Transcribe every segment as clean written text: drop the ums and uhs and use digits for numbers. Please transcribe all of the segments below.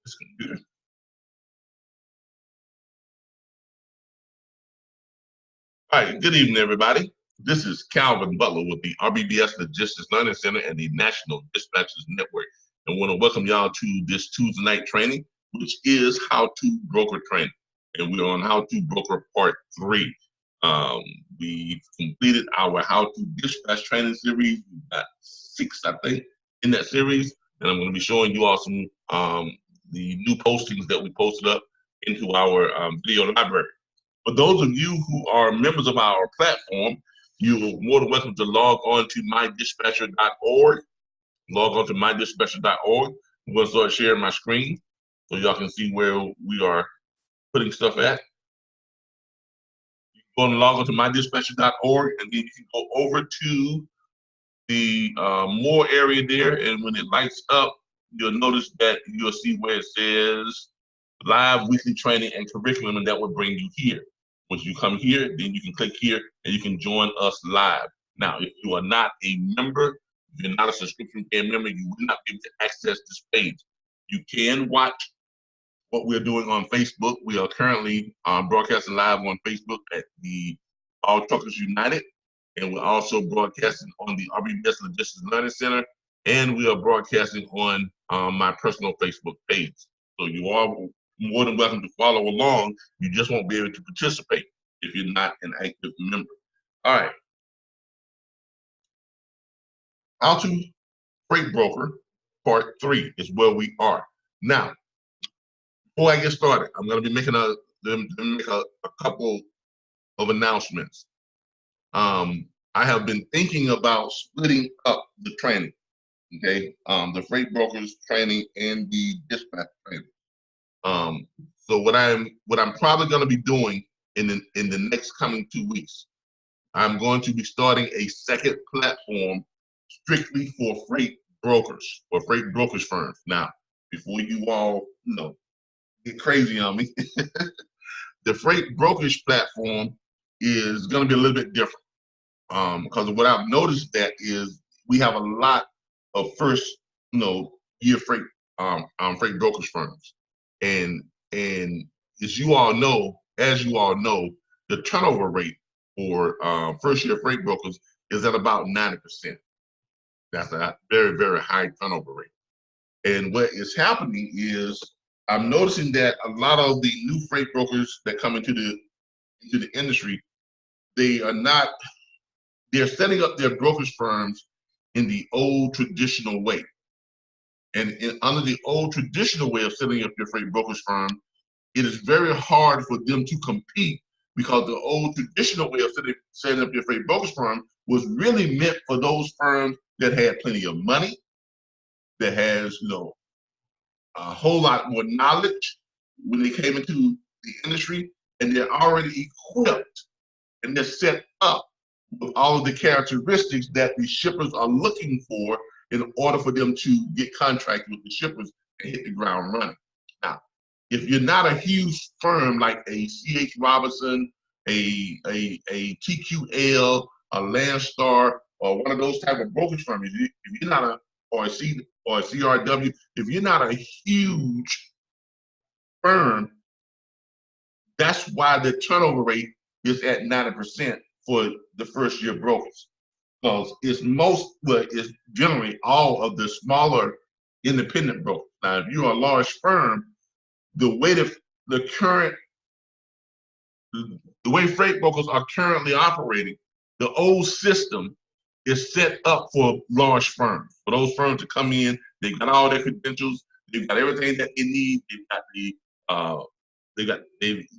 this computer. All right, good evening, everybody. This is Calvin Butler with the RBBS Logistics Learning Center and the National Dispatchers Network. And I want to welcome y'all to this Tuesday night training, which is How to Broker training. And we're on How to Broker Part 3. We've completed our How to Dispatch training series. We've got 6, I think, in that series. And I'm going to be showing you all some the new postings that we posted up into our video library. For those of you who are members of our platform, you're more than welcome to log on to mydispatcher.org. Log on to mydispatcher.org. I'm going to start sharing my screen so y'all can see where we are putting stuff at. You can go and log on to mydispatcher.org, and then you can go over to the more area there, and when it lights up, you'll notice that you'll see where it says live weekly training and curriculum, and that will bring you here. Once you come here, then you can click here and you can join us live. Now, if you are not a member, if you're not a subscription paying member, you will not be able to access this page. You can watch what we're doing on Facebook. We are currently broadcasting live on Facebook at the All Truckers United, and we're also broadcasting on the RBBS Logistics Learning Center, and we are broadcasting on my personal Facebook page. So you are more than welcome to follow along. You just won't be able to participate if you're not an active member. All right. How to Freight Broker Part 3 is where we are. Now, before I get started, I'm going to be making a couple of announcements. I have been thinking about splitting up the training, okay? The freight brokers training and the dispatch training. So what I'm probably going to be doing in the next coming 2 weeks, I'm going to be starting a second platform strictly for freight brokers or freight brokerage firms. Now, before you all get crazy on me, the freight brokerage platform is going to be a little bit different because what I've noticed that is we have a lot of first year freight brokerage firms. And as you all know, the turnover rate for first-year freight brokers is at about 90%. That's a very, very high turnover rate. And what is happening is I'm noticing that a lot of the new freight brokers that come into the industry, they're setting up their brokerage firms in the old traditional way. And under the old traditional way of setting up your freight brokerage firm, it is very hard for them to compete because the old traditional way of setting up your freight brokerage firm was really meant for those firms that had plenty of money, that has a whole lot more knowledge when they came into the industry, and they're already equipped and they're set up with all of the characteristics that the shippers are looking for in order for them to get contracted with the shippers and hit the ground running. Now, if you're not a huge firm like a C.H. Robinson, a TQL, a Landstar, or one of those type of brokerage firms, if you're not or a CRW, if you're not a huge firm, that's why the turnover rate is at 90% for the first year brokers. Because it's generally all of the smaller independent brokers. Now, if you're a large firm, the way freight brokers are currently operating, the old system is set up for large firms. For those firms to come in, they got all their credentials, they've got everything that they need, they've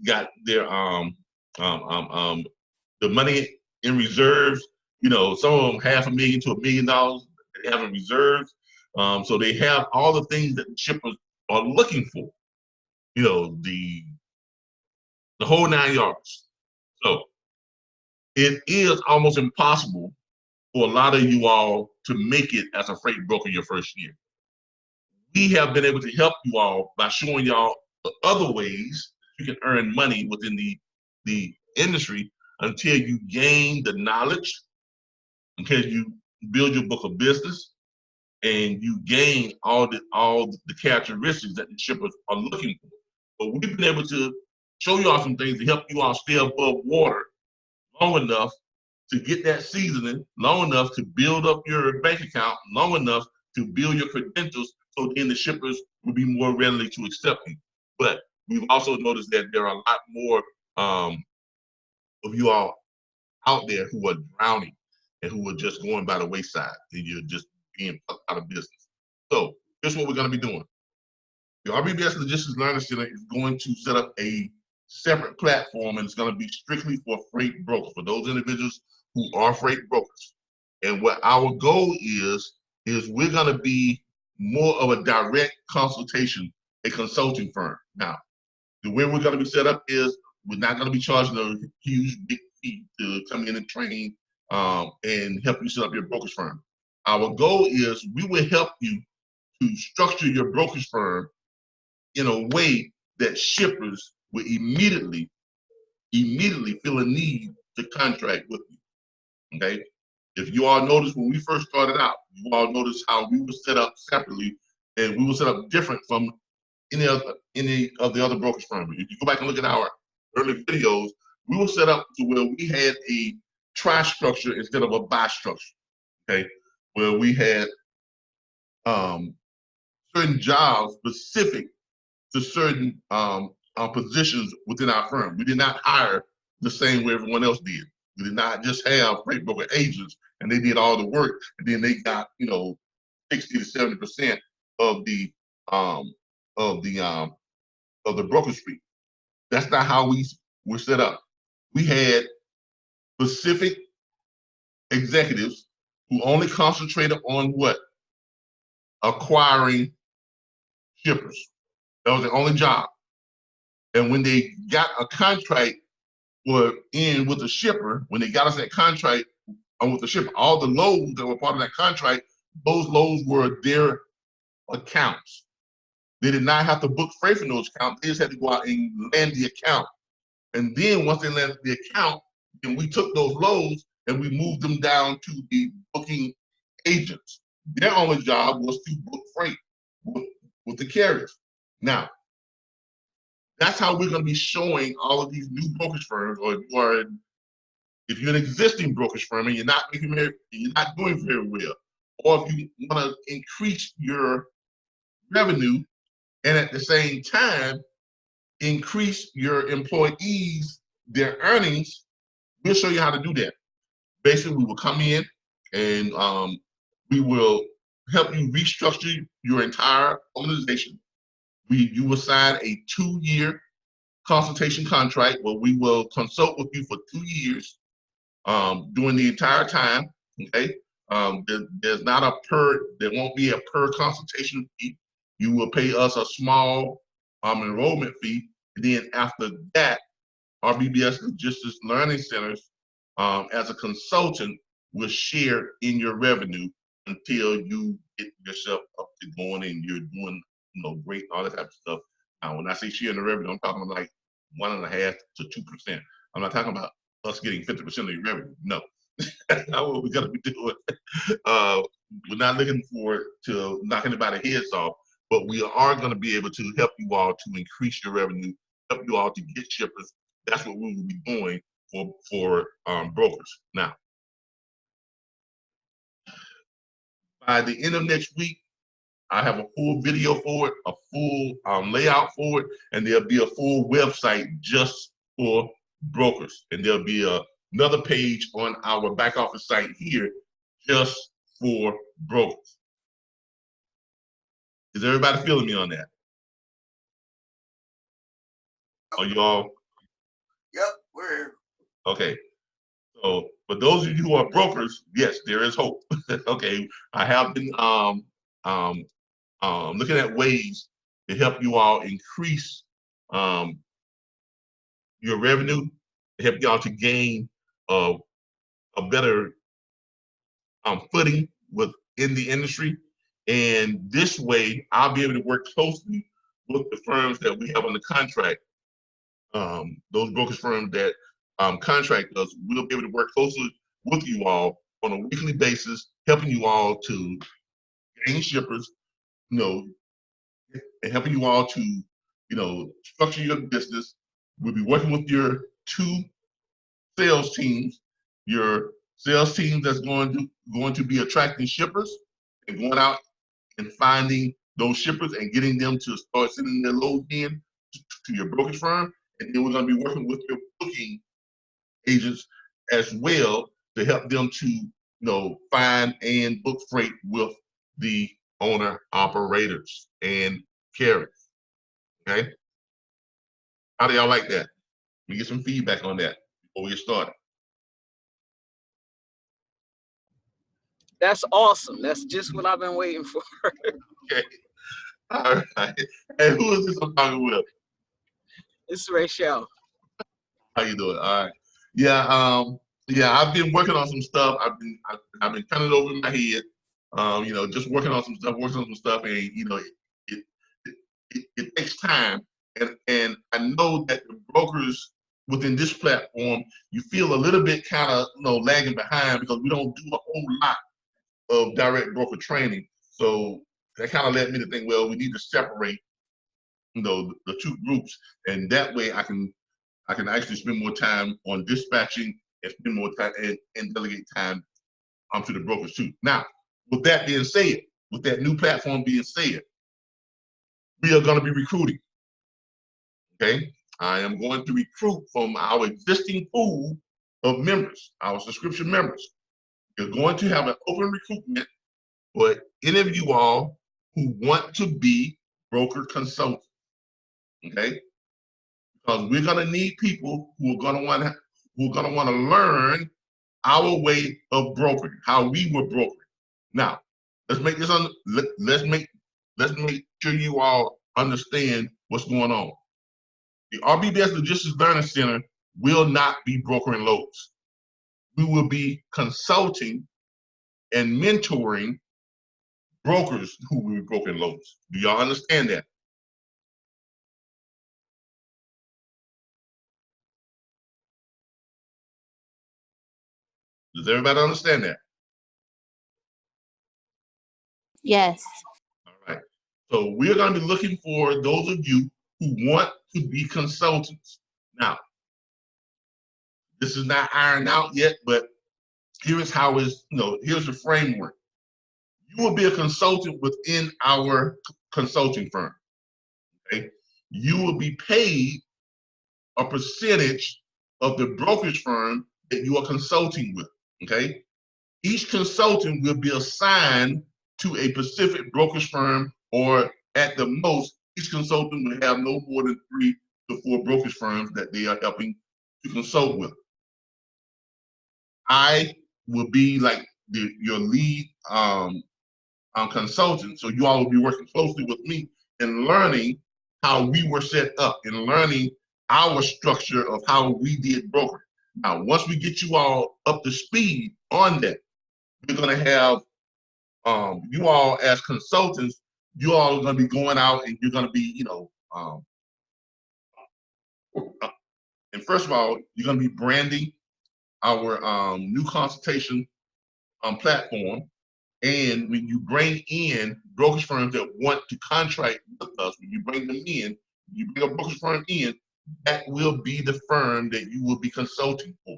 got their the money in reserves. Some of them $500,000 to $1 million they have in reserves. So they have all the things that the shippers are looking for. The whole 9 yards. So it is almost impossible for a lot of you all to make it as a freight broker your first year. We have been able to help you all by showing y'all the other ways you can earn money within the industry until you gain the knowledge, until you build your book of business, and you gain all the characteristics that the shippers are looking for. But we've been able to show you all some things to help you all stay above water long enough to get that seasoning, long enough to build up your bank account, long enough to build your credentials, so then the shippers will be more readily to accept you. But we've also noticed that there are a lot more of you all out there who are drowning and who are just going by the wayside, and you're just being plucked out of business. So here's what we're going to be doing. The RBBS Logistics Learning Center is going to set up a separate platform, and it's going to be strictly for freight brokers, for those individuals who are freight brokers. And what our goal is we're going to be more of a direct consultation, a consulting firm. Now, the way we're going to be set up is we're not going to be charging a huge big fee to come in and train and help you set up your brokerage firm. Our goal is we will help you to structure your brokerage firm in a way that shippers will immediately feel a need to contract with you. Okay? If you all notice, when we first started out, you all noticed how we were set up separately, and we were set up different from any of the other brokerage firms. If you go back and look at our early videos, we were set up to where we had a try structure instead of a buy structure. Okay, where we had certain jobs specific to certain positions within our firm. We did not hire the same way everyone else did. We did not just have freight broker agents and they did all the work, and then they got 60 to 70% of the brokerage fee. That's not how we were set up. We had specific executives who only concentrated on what? Acquiring shippers. That was their only job. And when they got a contract in with the shipper, when they got us that contract with the shipper, all the loads that were part of that contract, those loads were their accounts. They did not have to book freight from those accounts. They just had to go out and land the account. And then once they landed the account, then we took those loads and we moved them down to the booking agents. Their only job was to book freight with the carriers. Now, that's how we're going to be showing all of these new brokerage firms, or if you're an existing brokerage firm and you're not doing very well, or if you want to increase your revenue and at the same time increase your employees, their earnings, we'll show you how to do that. Basically, we will come in and we will help you restructure your entire organization. You will sign a 2-year consultation contract where we will consult with you for 2 years during the entire time. Okay, there won't be a per consultation fee. You will pay us a small enrollment fee, and then after that, RBBS Logistics Learning Centers, as a consultant, will share in your revenue until you get yourself up to going and you're doing great and all that type of stuff. Now, when I say share in the revenue, I'm talking like 1.5% to 2%. I'm not talking about us getting 50% of your revenue. No, that's not what we're gonna be doing. We're not looking to knock anybody's heads off, but we are going to be able to help you all to increase your revenue, help you all to get shippers. That's what we will be doing for brokers. Now, by the end of next week, I have a full video for it, a full layout for it, and there'll be a full website just for brokers. And there'll be another page on our back office site here just for brokers. Is everybody feeling me on that? Are you all? Yep, we're here. Okay. So for those of you who are brokers, yes, there is hope. Okay. I have been looking at ways to help you all increase your revenue, to help you all to gain a better footing within the industry. And this way, I'll be able to work closely with the firms that we have on the contract. Those brokerage firms that contract us, we'll be able to work closely with you all on a weekly basis, helping you all to gain shippers, you know, and helping you all to, you know, structure your business. We'll be working with your 2 sales teams, your sales team that's going to be attracting shippers and going out and finding those shippers and getting them to start sending their loads in to your brokerage firm. And then we're going to be working with your booking agents as well to help them to, you know, find and book freight with the owner operators and carriers. Okay. How do y'all like that? We get some feedback on that before we get started. That's awesome. That's just what I've been waiting for. Okay. All right. And who is this I'm talking with? It's Rachel. How you doing? All right. Yeah. Yeah. I've been working on some stuff. I've been turning it over in my head. You know, just working on some stuff, and you know, it takes time. And I know that the brokers within this platform, you feel a little bit kind of, you know, lagging behind because we don't do a whole lot of direct broker training. So that kind of led me to think, well, we need to separate, you know, the 2 groups, and that way I can actually spend more time on dispatching and spend more time and delegate time to the brokers too. Now, with that being said, with that new platform being said, we are going to be recruiting. Okay, I am going to recruit from our existing pool of members, our subscription members. We're going to have an open recruitment for any of you all who want to be broker consultants. Okay, because we're going to need people who are going to want to learn our way of brokering, how we were brokering. Now, let's make this let's make sure you all understand what's going on. The RBBS Logistics Learning Center will not be brokering loads. We will be consulting and mentoring brokers who will be brokering loads. Do y'all understand that? Does everybody understand that? Yes. All right. So we're going to be looking for those of you who want to be consultants. Now, this is not ironed out yet, but here is how it's, you know, here's the framework. You will be a consultant within our consulting firm. Okay? You will be paid a percentage of the brokerage firm that you are consulting with. Okay? Each consultant will be assigned to a specific brokerage firm, or at the most, each consultant will have no more than 3 to 4 brokerage firms that they are helping to consult with. I will be like your lead consultant, so you all will be working closely with me and learning how we were set up and learning our structure of how we did broker. Now, once we get you all up to speed on that, we're going to have you all as consultants. You all are going to be going out and you're going to be, you know, and first of all, you're going to be branding our new consultation platform. And when you bring in brokerage firms that want to contract with us, when you bring them in, you bring a brokerage firm in, that will be the firm that you will be consulting for.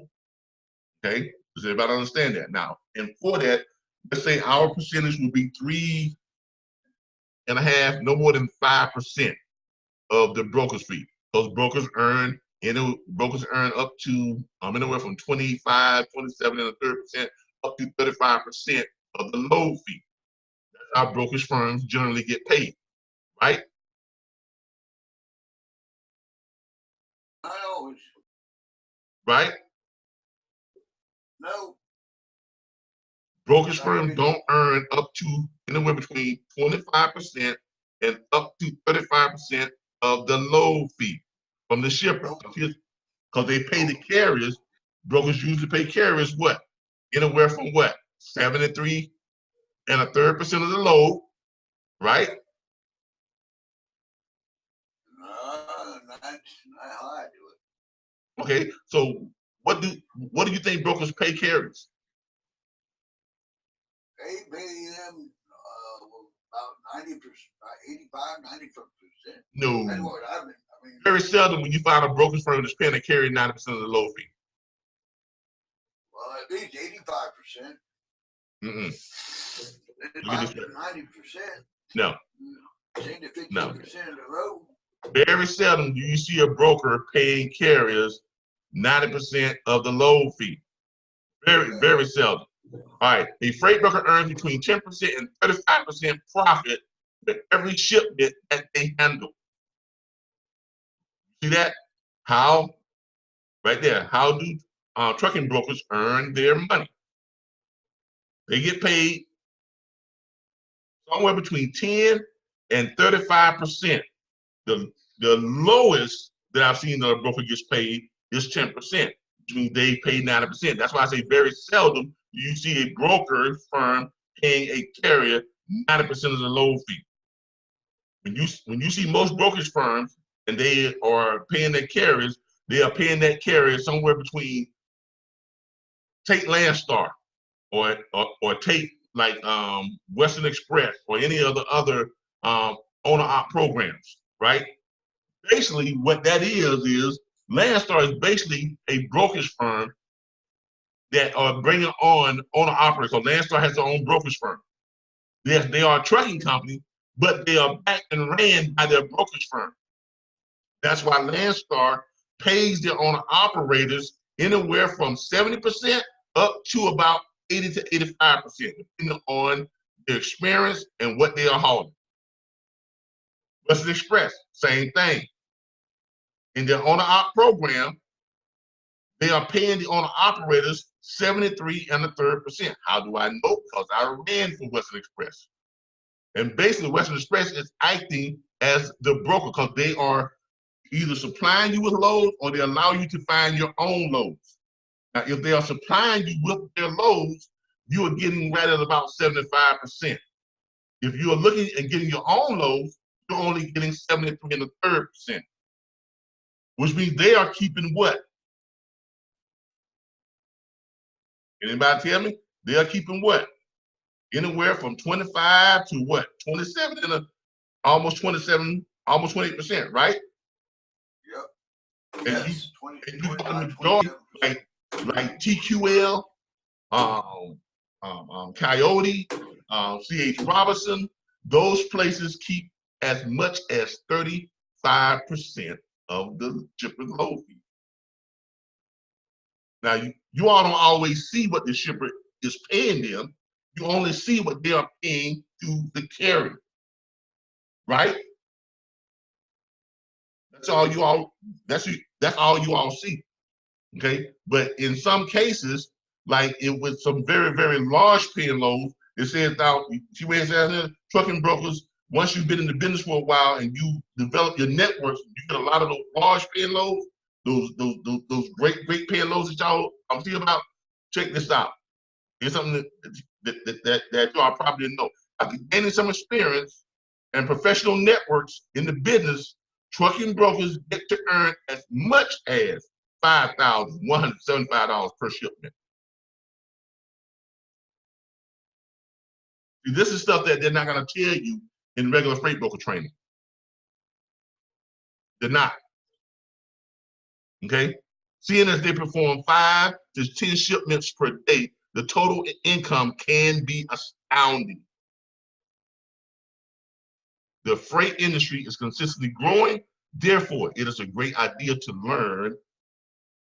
Okay? Does everybody understand that? Now, and for that, let's say our percentage will be 3.5%, no more than 5% of the broker's fee. Those brokers earn, up to anywhere from 25, 27 and a third percent up to 35% of the load fee. That's how brokerage firms generally get paid, right? Not always. Right? No. Brokerage firms don't earn up to anywhere between 25% and up to 35% of the load fee from the shipper. Because they pay the carriers, brokers usually pay carriers what? Anywhere from what? 73 and a third percent of the load, right? That's not how I do it. Okay, so what do you think brokers pay carriers? They pay them about 90%, 85, 90%. No. That's what I've been. I mean, Very seldom when you find a brokerage firm that's paying a carrier 90% of the load fee. well, at least 85%. Mm-mm. It's Look at this. 90%. No. 10 to 15% No. of the load. Very seldom do you see a broker paying carriers 90% of the load fee. Very, very seldom. All right. A freight broker earns between 10% and 35% profit for every shipment that they handle. See that? How? Right there. How do trucking brokers earn their money? They get paid somewhere between 10 and 35%. The lowest that I've seen that a broker gets paid is 10%, which means they pay 90%. That's why I say very seldom do you see a broker firm paying a carrier 90% of the load fee. When you see most brokerage firms and they are paying their carriers, they are paying that carrier somewhere between, take Landstar or take like Western Express or any of the other owner-op programs, right? Basically, what that is Landstar is basically a brokerage firm that are bringing on owner-operators. So Landstar has their own brokerage firm. Yes, they are a trucking company, but they are backed and ran by their brokerage firm. That's why Landstar pays their owner-operators anywhere from 70% up to about 80 to 85%, depending on their experience and what they are hauling. Western Express, same thing. In their owner-op program, they are paying the owner-operators 73 1/3%. How do I know? Because I ran for Western Express. And basically, Western Express is acting as the broker because they are either supplying you with loads or they allow you to find your own loads. Now, if they are supplying you with their loads, you are getting right at about 75%. If you are looking and getting your own loads, you're only getting 73 1/3%, which means they are keeping what? Anybody tell me? They are keeping what? Anywhere from 25 to what? 27 and almost 27, almost 28%, right? Yep. And Yes. you got the majority like TQL, Coyote, CH Robinson, those places keep as much as 35% of the shipper's load fee. Now, you all don't always see what the shipper is paying them. You only see what they are paying to the carrier, right? That's all you all. That's all you all see. Okay, but in some cases, like it with some very, very large paying loads, it says now, see where it says here, trucking brokers, once you've been in the business for a while and you develop your networks, you get a lot of those large paying loads, those great paying loads that y'all I'm thinking about. Check this out. It's something that y'all probably know. After gaining some experience and professional networks in the business, trucking brokers get to earn as much as $5,175 per shipment. See, this is stuff that they're not going to tell you in regular freight broker training. They're not. Okay? Seeing as they perform 5 to 10 shipments per day, the total income can be astounding. The freight industry is consistently growing. Therefore, it is a great idea to learn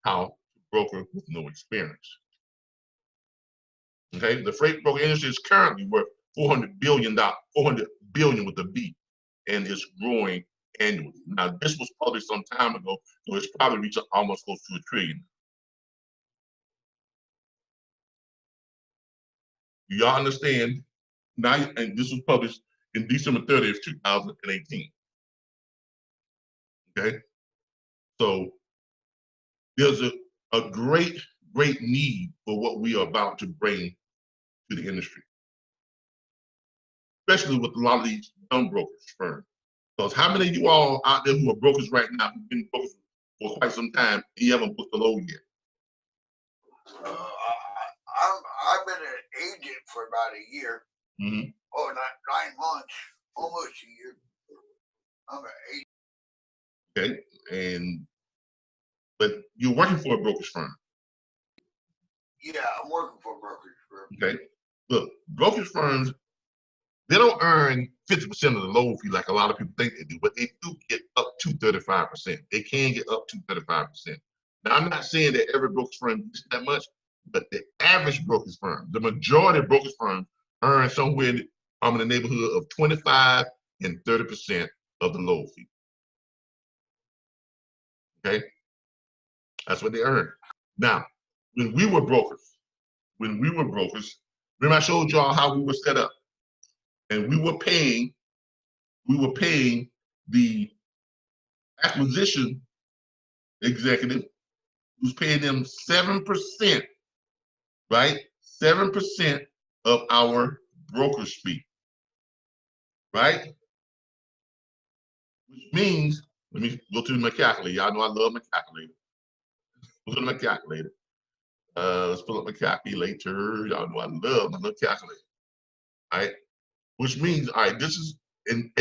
how to broker with no experience. Okay, the freight broker industry is currently worth $400 billion with a B, and it's growing annually. Now, this was published some time ago, so it's probably reached almost close to $1 trillion. Do y'all understand? Now, and this was published in December 30th, 2018. Okay, so there's a great need for what we are about to bring to the industry, especially with a lot of these young brokerage firms. Because how many of you all out there who are brokers right now who've been brokers for quite some time and you haven't booked a load yet? I've been an agent for about a year. Mm-hmm. Oh, 9 months, almost a year. I'm at 8. Okay, but you're working for a brokerage firm. Yeah, I'm working for a brokerage firm. Okay, look, brokerage firms, they don't earn 50% of the load fee like a lot of people think they do, but they do get up to 35%. They can get up to 35%. Now, I'm not saying that every brokerage firm gets that much, but the average brokerage firm, the majority of brokerage firms earn somewhere in the neighborhood of 25 and 30% of the load fee. Okay, that's what they earn. Now, when we were brokers, remember I showed y'all how we were set up, and we were paying the acquisition executive, who's paying them 7%, right? 7% of our brokerage fee, right? Which means, let me go to my calculator. Y'all know I love my calculator. Go to my calculator. Let's pull up my calculator. Y'all know I love my little calculator. All right. Which means, all right, this is, and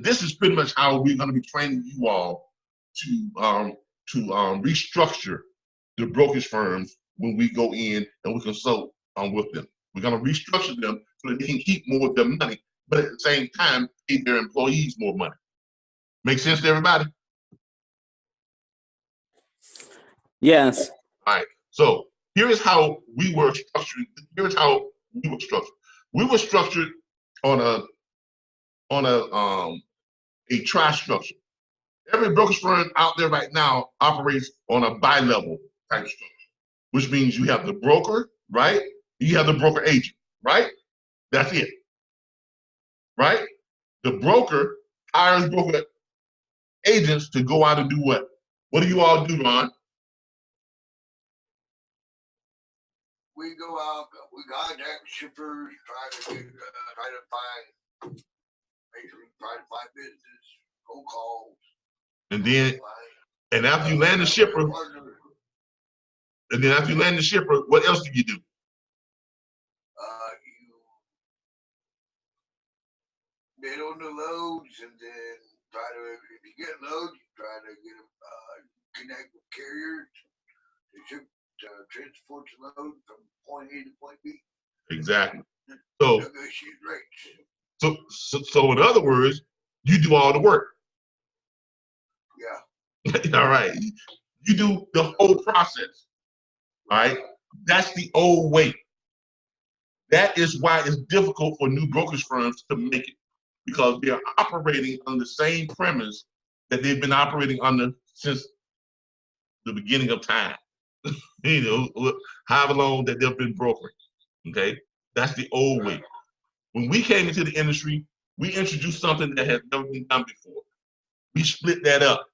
this is pretty much how we're going to be training you all to restructure the brokerage firms when we go in and we consult with them. We're going to restructure them so that they can keep more of their money, but at the same time, pay their employees more money. Make sense to everybody? Yes. All right. So here is how we were structured. Here's how we were structured. We were structured on a tri-structure. Every brokerage firm out there right now operates on a bi-level type structure, which means you have the broker, right? You have the broker agent, right? That's it, right? The broker hires broker agents to go out and do what? What do you all do, Ron? We go out, we contact shippers, try to find business, phone calls. And then, and after you land the shipper, what else do you do? You bid on the loads, and then try to, if you get loads, you try to get them, connect with carriers to transport the load from point A to point B. Exactly. So negotiate rates. So in other words, you do all the work. Yeah. All right. You do the whole process. All right. That's the old way. That is why it's difficult for new brokerage firms to make it, because they are operating on the same premise that they've been operating under since the beginning of time. You know, however long that they've been brokering. Okay. That's the old way. When we came into the industry, we introduced something that has never been done before. We split that up.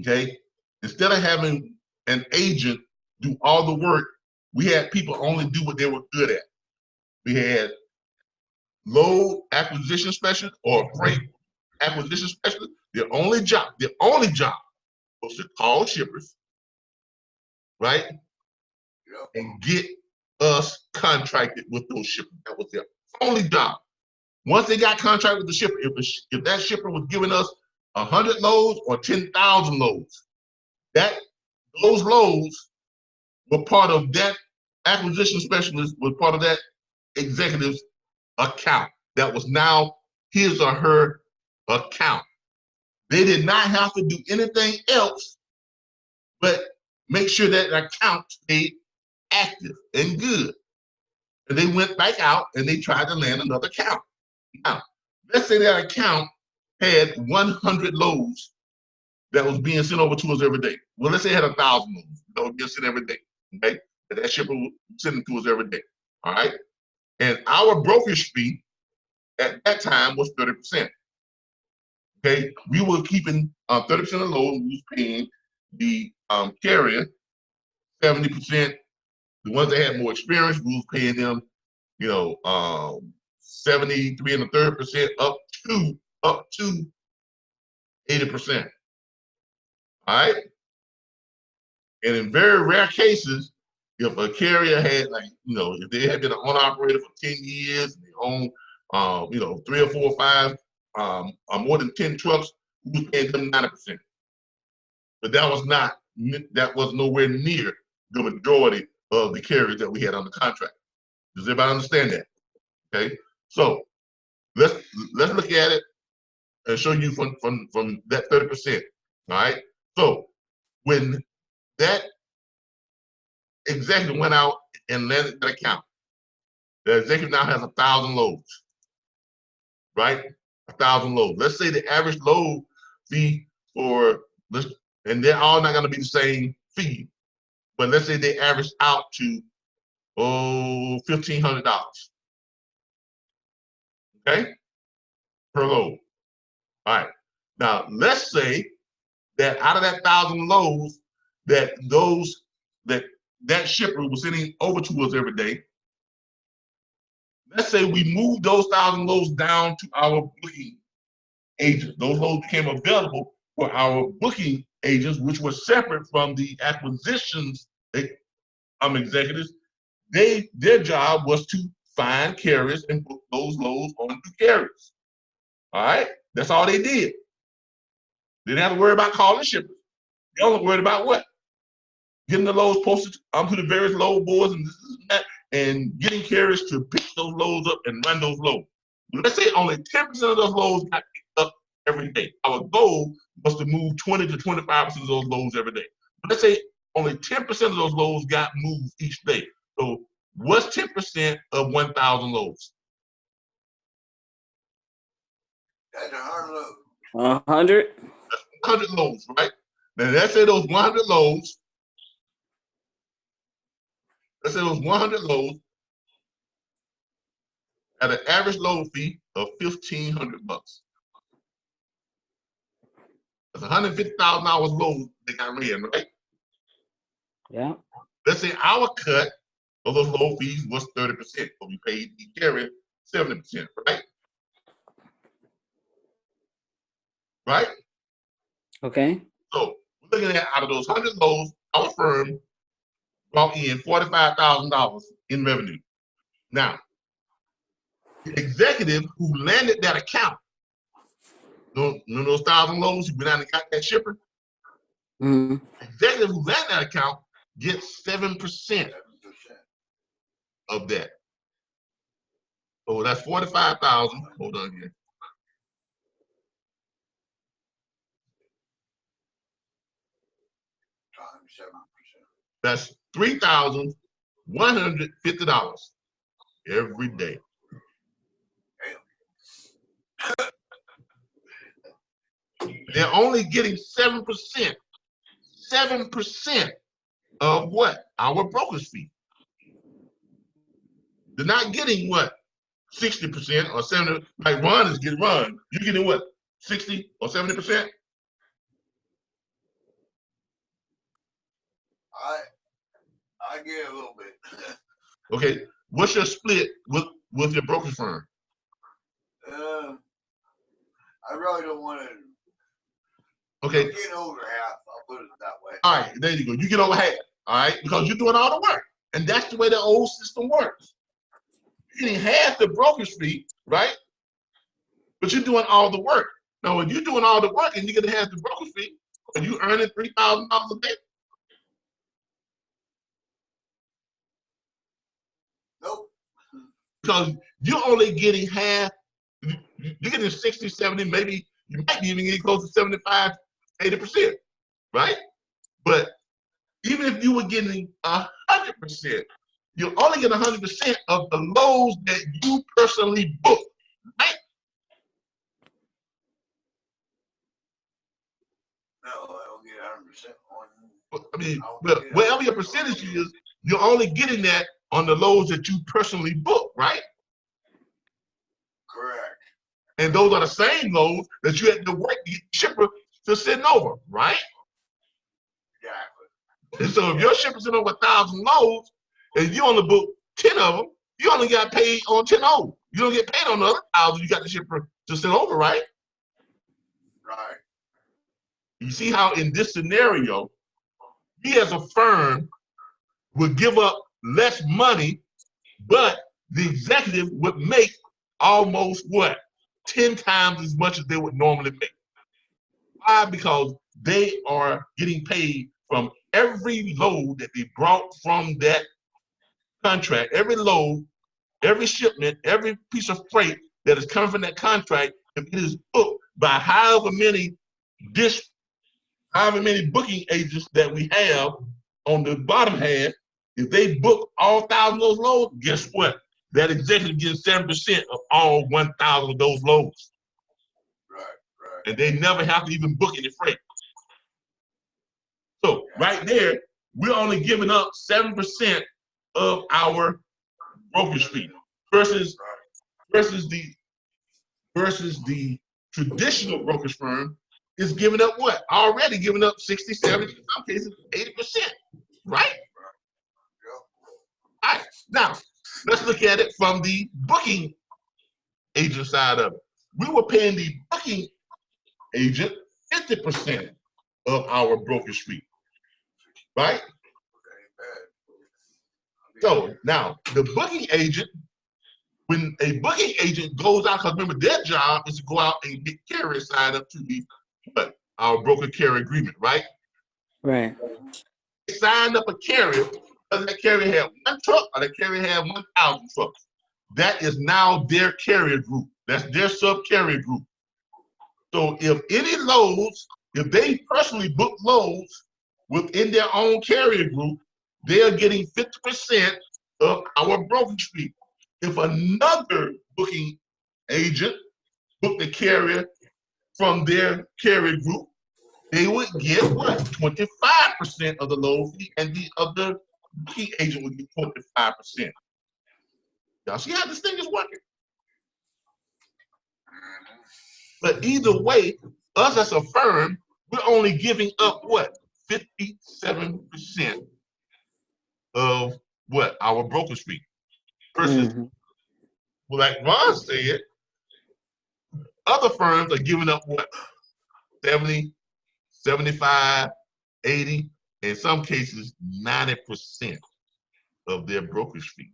Okay. Instead of having an agent do all the work, we had people only do what they were good at. We had load acquisition specialist or freight acquisition specialist. Their only job was to call shippers, right? And get us contracted with those shippers. That was their only job. Once they got contracted with the shipper, if that shipper was giving us 100 loads or 10,000 loads, those loads were part of that acquisition specialist, was part of that executive's account. That was now his or her account. They did not have to do anything else but make sure that account stayed active and good. And they went back out and they tried to land another account. Now, let's say that account had 100 loads that was being sent over to us every day. Well, let's say it had 1,000 loads that was being sent every day, okay? That shipper was sending to us every day, all right? And our brokerage fee at that time was 30%. Okay, we were keeping 30% of the load. We was paying the carrier 70%. The ones that had more experience, we was paying them, 73 and a third percent up to 80%. All right. And in very rare cases, if a carrier had if they had been an owner operator for 10 years, and they own, 3 or 4 or 5, or more than 10 trucks, we was paying them 90%. But that was nowhere near the majority of the carriers that we had on the contract. Does everybody understand that? Okay, so let's look at it and show you from that 30%. All right. So when that executive went out and landed that account, the executive now has 1,000 loads, right? 1,000 loads. Let's say the average load fee for this, and they're all not going to be the same fee, but let's say they average out to $1,500. Okay, per load. All right. Now let's say that out of that 1,000 loads, that shipper was sending over to us every day. Let's say we moved those 1,000 loads down to our booking agents. Those loads became available for our booking agents, which were separate from the acquisitions executives. Their job was to find carriers and book those loads onto carriers. All right, that's all they did. They didn't have to worry about calling shippers. They only worried about what? Getting the loads posted to the various load boards and this and that, and getting carriers to pick those loads up and run those loads. Let's say only 10% of those loads got picked up every day. Our goal was to move 20 to 25% of those loads every day. Let's say only 10% of those loads got moved each day. So what's 10% of 1,000 loads? That's 100 loads. 100. 100 loads, right? Now let's say those 100 loads. Let's say those 100 loads at an average load fee of $1,500. That's $150,000 load they got ran, right? Yeah. Let's say our cut of those load fees was 30%, but we paid each carrier 70%, right? Right? Okay. So we're looking at out of those 100 loads, our firm brought in $45,000 in revenue. Now, the executive who landed that account, those 1,000 loads who went out and got that shipper, Mm-hmm. the executive who landed that account gets 7% of that. So that's 45,000. Hold on here. Times 7%. That's $3,150 every day. They're only getting 7%. 7% of what? Our broker's fee. They're not getting what? 60% or 70%. Like Ron is getting Ron. You're getting what? 60 or 70%? I get a little bit. Okay. What's your split with your brokerage firm? I really don't want to. Okay. I'm getting over half. I'll put it that way. All right, there you go. You get over half. All right, because you're doing all the work, and that's the way the old system works. You're getting half the brokerage fee, right? But you're doing all the work. Now, when you're doing all the work and you're gonna have the brokerage fee, are you earning $3,000 a day? Nope. Because you're only getting half. You're getting 60, 70, maybe you might be even getting close to 75, 80%, right? But even if you were getting 100%, you're only getting 100% of the loads that you personally book, right? No, I don't get 100% on. I mean, well, whatever your percentage is, you're only getting that on the loads that you personally book, right? Correct. And those are the same loads that you had to work the shipper to send over, right? Exactly. And so if your shipper's sent over 1,000 loads and you only book 10 of them, you only got paid on 10 of them. You don't get paid on the other 1,000 you got the shipper to send over, right? Right. You see how in this scenario, we as a firm would give up less money, but the executive would make almost what? 10 times as much as they would normally make. Why? Because they are getting paid from every load that they brought from that contract, every load, every shipment, every piece of freight that is coming from that contract. If it is booked by however many booking agents that we have on the bottom half, if they book all 1,000 of those loads, guess what? That executive gets 7% of all 1,000 of those loads. Right. And they never have to even book any freight. So right there, we're only giving up 7% of our brokerage fee versus the traditional brokerage firm is giving up what? Already giving up 60, 70, in some cases 80%, right? All right, now let's look at it from the booking agent side of it. We were paying the booking agent 50% of our brokerage fee, right? So now the booking agent, when a booking agent goes out, because remember their job is to go out and get carriers signed up to the our broker carrier agreement, right? Right. They signed up a carrier, does that carrier have one truck or that carrier have 1,000 trucks? That is now their carrier group. That's their sub-carrier group. So if any loads, if they personally book loads within their own carrier group, they're getting 50% of our brokerage fee. If another booking agent booked a carrier from their carrier group, they would get what? 25% of the load fee, and the other booking agent would get 25%. Y'all see how this thing is working? But either way, us as a firm, we're only giving up what? 57% of what? Our brokerage fee. Versus, well, like Ron said, other firms are giving up what? 70, 75, 80, in some cases, 90% of their brokerage fee.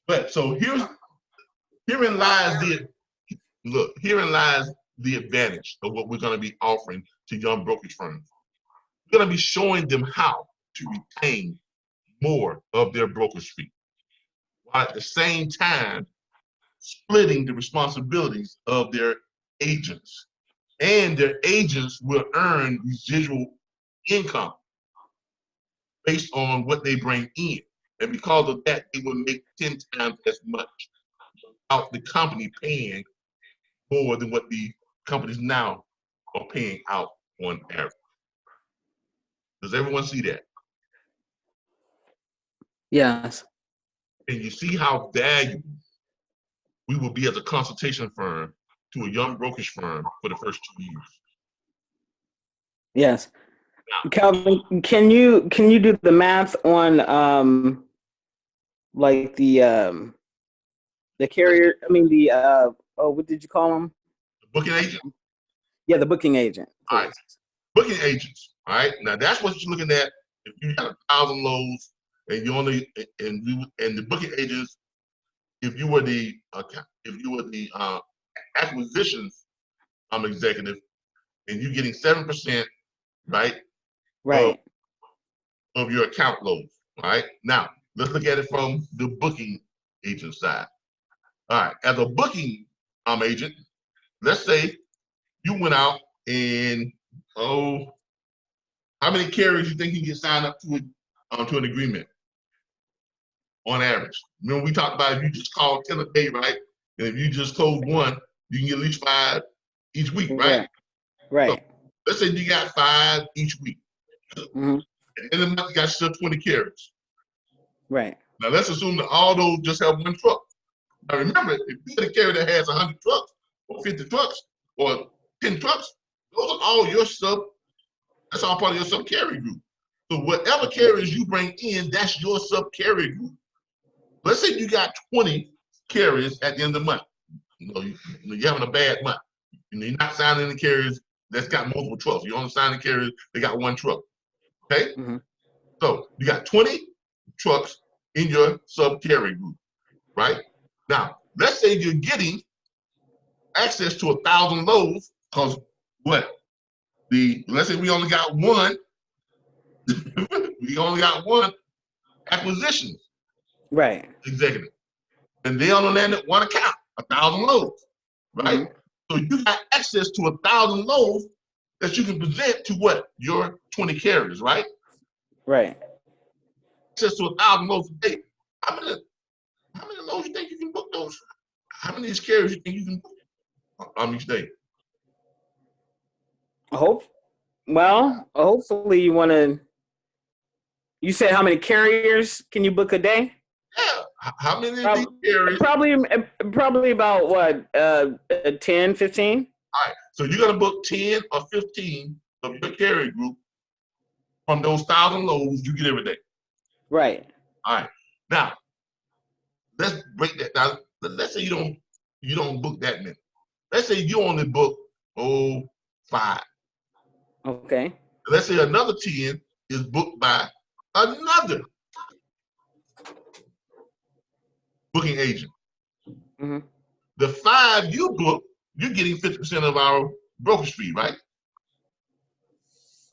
But so herein lies the advantage of what we're going to be offering to young brokerage firms. We're going to be showing them how to retain more of their brokerage fee, while at the same time splitting the responsibilities of their agents. And their agents will earn residual income based on what they bring in. And because of that, they will make 10 times as much without the company paying more than what the companies now are paying out on average. Does everyone see that? Yes. And you see how valuable we will be as a consultation firm to a young brokerage firm for the first 2 years. Yes. Calvin, can you do the math on like the carrier? I mean what did you call them? The booking agent? Yeah, the booking agent. All right. Booking agents. All right. Now that's what you're looking at. If you got 1,000 loads and you only and the booking agents, if you were the acquisitions executive, and you're getting 7%, right? Right. Of your account loads. All right. Now let's look at it from the booking agent side. All right. As a booking agent, let's say you went out and how many carriers you think you get signed up to an agreement on average? Remember we talked about if you just call 10 a day, right? And if you just close one, you can get at least 5 each week, right? Right. So let's say you got 5 each week. And in the month you got still 20 carriers. Right. Now let's assume that all those just have one truck. Now remember, if you get a carrier that has 100 trucks or 50 trucks or 10 trucks, those are all your that's all part of your sub-carrier group. So whatever carriers you bring in, that's your sub-carrier group. Let's say you got 20 carriers at the end of the month. You're having a bad month. You're not signing any carriers that's got multiple trucks. You only signing carriers that got one truck. Okay? So you got 20 trucks in your sub-carrier group, right? Now, let's say you're getting access to 1,000 loads, because what? Let's say we only got one, we only got one acquisition Right. executive. And they only landed one account, 1,000 loads, right? So you got access to 1,000 loads that you can present to what? Your 20 carriers, right? Right. Access to 1,000 loads a day. How many loads you think you can book those? How many of these carriers you think you can book on each day? Hopefully you want to. You said how many carriers can you book a day? Yeah. How many of these carriers? Probably about what, 10, 15? All right. So you're going to book 10 or 15 of your carrier group from those 1,000 loads you get every day. Right. All right. Now, let's break that down. Let's say you don't book that many. Let's say you only book 5. Okay. Let's say another 10 is booked by another booking agent. Mm-hmm. The 5 you book, you're getting 50% of our brokerage fee, right?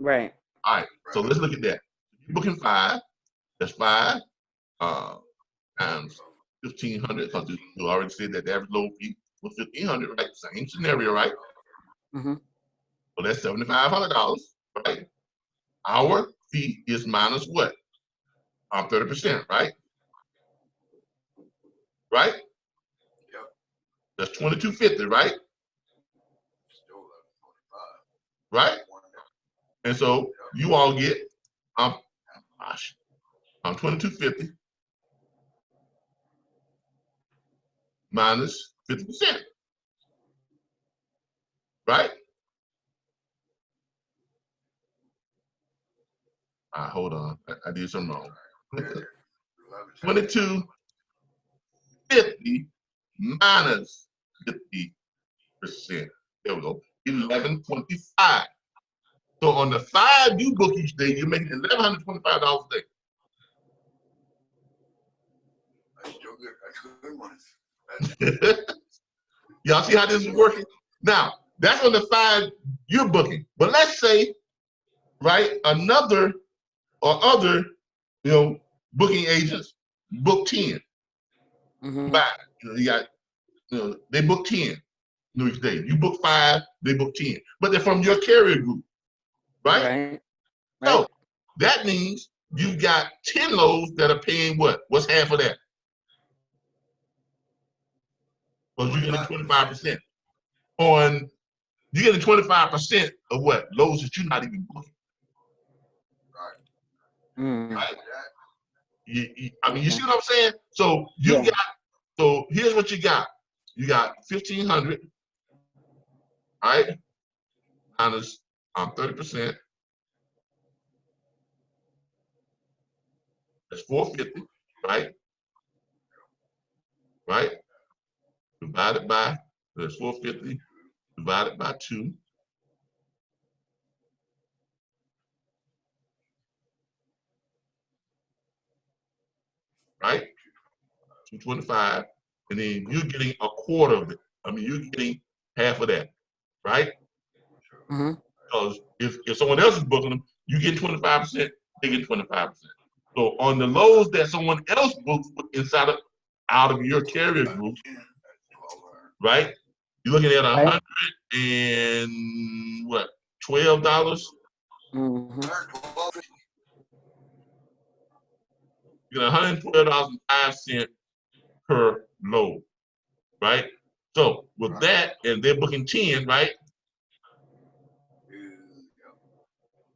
Right. All right. So let's look at that. You're booking 5. That's 5 times 1,500. Because you already said that the average load fee was 1,500, right? Same scenario, right? Mm-hmm. So that's $7,500, right? Our fee is minus what? 30%, right? Right? Yep. That's $2,250, right? Still 11.25. Right? And so you all get $2,250 minus 50%. Right? Hold on. I did something wrong. 2,250 minus 50%. There we go. 1,125. So on the 5 you book each day, you're making $1,125 a day. That's still good. That's good ones. Y'all see how this is working? Now, that's on the 5 you're booking. But let's say, right, another or other, booking agents book 10. Mm-hmm. You got, they book 10 each day. You book 5, they book 10. But they're from your carrier group, right? Right. So that means you got 10 loads that are paying what? What's half of that? Well, you're getting 25% on. You're getting 25% of what? Loads that you're not even booking. Right. Mm. Right? I mean, you see what I'm saying? So you got. So here's what you got. You got 1,500. All right, minus 30%. That's 450, right? Right? Divided by, that's 450 divided by 2. Right? 225. And then you're getting a quarter of it. I mean, you're getting half of that, right? Mm-hmm. Because if someone else is booking them, you get 25%, they get 25%. So on the loads that someone else books out of your carrier group, right? You're looking at $100 and what? $12. Mm-hmm. You get $112.05 per load, right? So with that, and they're booking 10, right?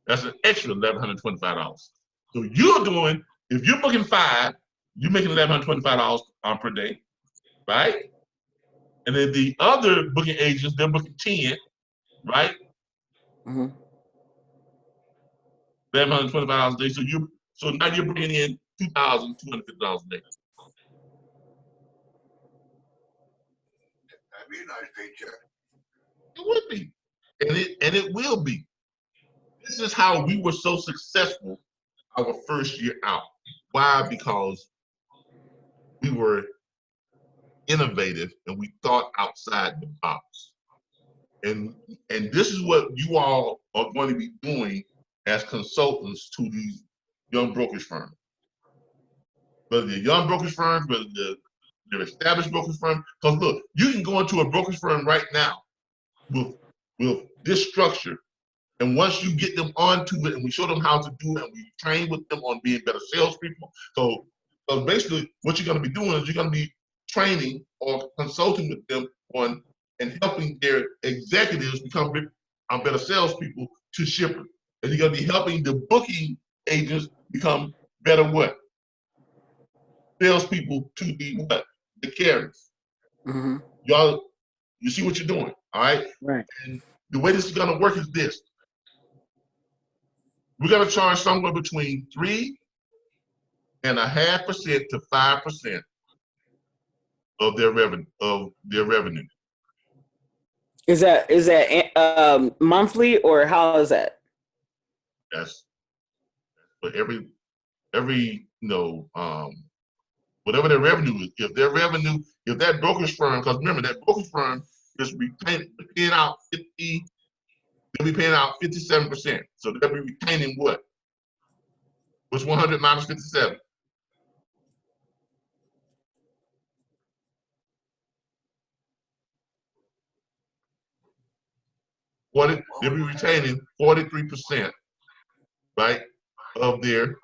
That's an extra $1,125. So you're doing, if you're booking 5, you're making $1,125 per day, right? And then the other booking agents, they're booking 10, right? Mm-hmm. $1,125 a day. So now you're bringing in $2,250 a day. That'd be a nice paycheck. It would be, and it will be. This is how we were so successful our first year out. Why? Because we were innovative and we thought outside the box. And this is what you all are going to be doing as consultants to these young brokerage firms. Whether they're young brokerage firms, whether they're established brokerage firms. Because look, you can go into a brokerage firm right now with this structure. And once you get them onto it and we show them how to do it and we train with them on being better salespeople. So basically what you're going to be doing is you're going to be training or consulting with them on and helping their executives become better salespeople to shippers. And you're going to be helping the booking agents become better what? Salespeople to be what? The carriers. Mm-hmm. Y'all, you see what you're doing, all right? Right. And the way this is going to work is this. We're going to charge somewhere between 3.5% to 5% of their revenue. Is that monthly or how is that? That's for every whatever their revenue is. If that brokerage firm, because remember that brokerage firm is paying out 50. They'll be paying out 57%. So they'll be retaining what? What's 100 minus 57? They'll be retaining 43%, right, of their,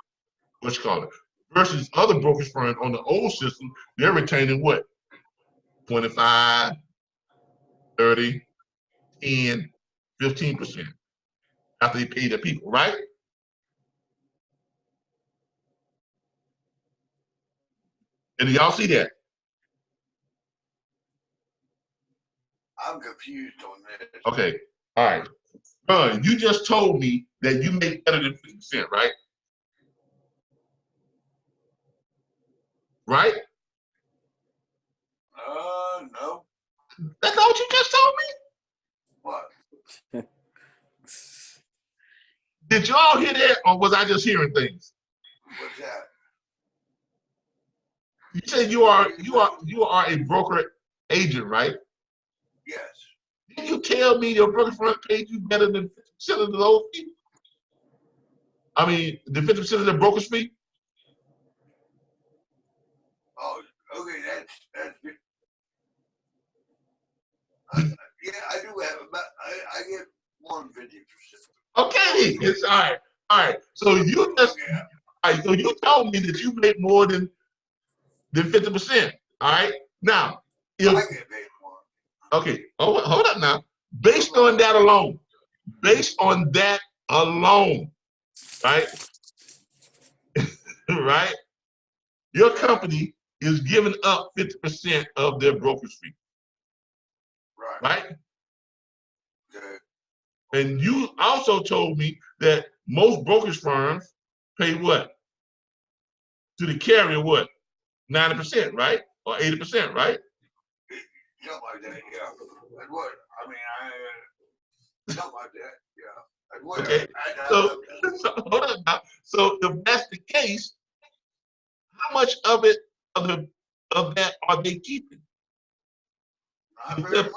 versus other brokerage firms on the old system, they're retaining what? 25, 30, 10, 15% after they pay their people, right? And do y'all see that? I'm confused on this. Okay, all right. Ron, you just told me that you make better than 50%, right? Right? No. That's not what you just told me? What? Did y'all hear that, or was I just hearing things? What's that? You said you are a broker agent, right? Yes. Did you tell me your broker firm paid you better than 50% of those people? I mean, the 50% of the broker's fee? Oh, okay, that's good. Yeah, I do have about, I get more than 50%. Okay, it's all right. All right. So you just, all right, so you told me that you make more than 50%. All right. Now, I get paid more. okay, hold up now. Based on that alone, right? Right? Your company is giving up 50% of their brokerage fee. Right? Okay. And you also told me that most brokerage firms pay what? To the carrier what? 90%, right? Or 80%, right? Something like that, yeah. And what? I mean, something like that, yeah. And what? Okay. So hold on now. So if that's the case, how much of that are they keeping? Not very much.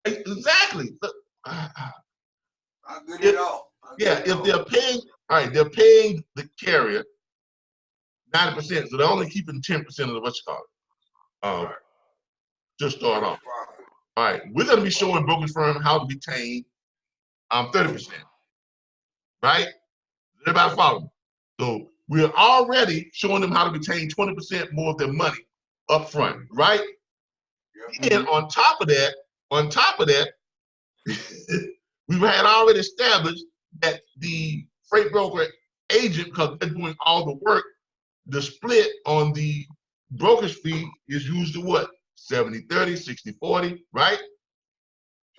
Exactly. Not good at all. Yeah, if they're paying, all right, they're paying the carrier 90%, so they're only keeping 10% of what you call it. Just start off. All right, we're going to be showing brokerage firm how to retain 30%. Right? Everybody follow me? So we're already showing them how to retain 20% more of their money up front, right? Yep. And on top of that, we had already established that the freight broker agent, because they're doing all the work, the split on the brokerage fee is usually what? 70-30, 60-40, right?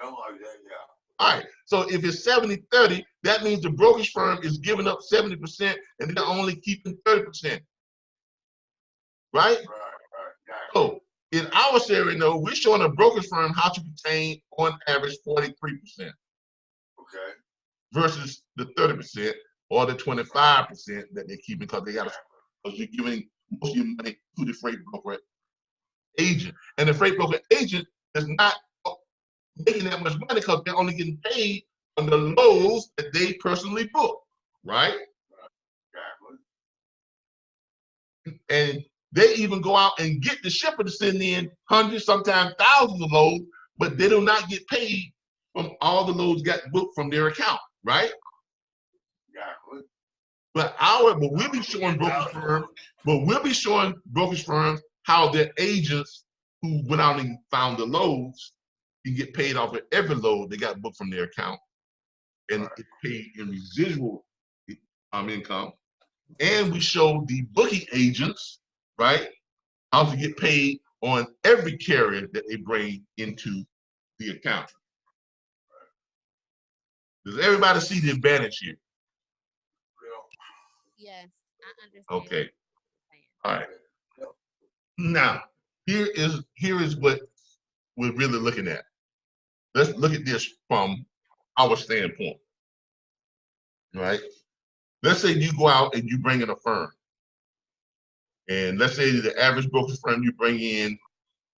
Something like that, yeah. All right, so if it's 70-30, that means the brokerage firm is giving up 70% and they're only keeping 30%. Right? Right. So in our scenario, we're showing a brokerage firm how to retain on average 43%. Okay. Versus the 30%. or the 25% that they keep because because you're giving most of your money to the freight broker agent. And the freight broker agent is not making that much money because they're only getting paid on the loads that they personally book, right? And they even go out and get the shipper to send in hundreds, sometimes thousands of loads, but they do not get paid from all the loads got booked from their account, right? But we'll be showing brokerage firms how their agents who went out and found the loads can get paid off of every load they got booked from their account, and it's paid in residual income. And we show the booking agents, right, how to get paid on every carrier that they bring into the account. Does everybody see the advantage here? Yes, I understand. Okay. All right. Now, here is what we're really looking at. Let's look at this from our standpoint, right? Let's say you go out and you bring in a firm. And let's say the average brokerage firm you bring in,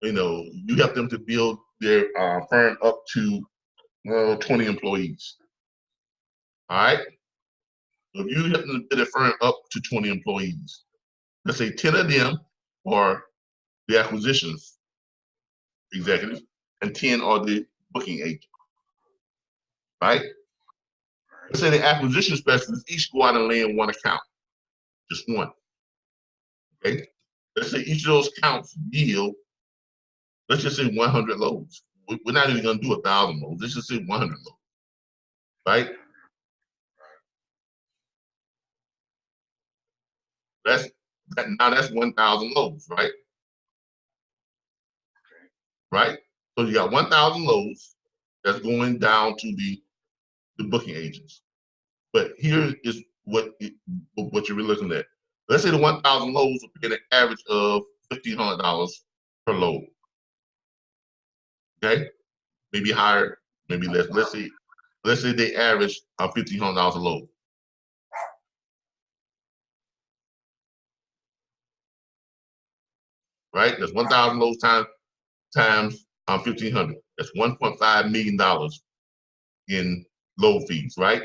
you help them to build their firm up to 20 employees. All right? So if you help them build a firm up to 20 employees, let's say 10 of them are the acquisitions executives and 10 are the booking agents. Right? Let's say the acquisition specialists each go out and land one account, just one. Okay? Let's say each of those accounts yield, let's just say 100 loads. We're not even going to do 1,000 loads. Let's just say 100 loads. Right? Now that's 1,000 loads, right? Right? So you got 1,000 loads that's going down to the booking agents. But here is what you're really looking at. Let's say the 1,000 loads will pay an average of $1,500 per load. Okay? Maybe higher, maybe less. Let's say they average $1,500 a load. Right? That's 1,000 loads times 1,500. That's $1.5 million in load fees, right?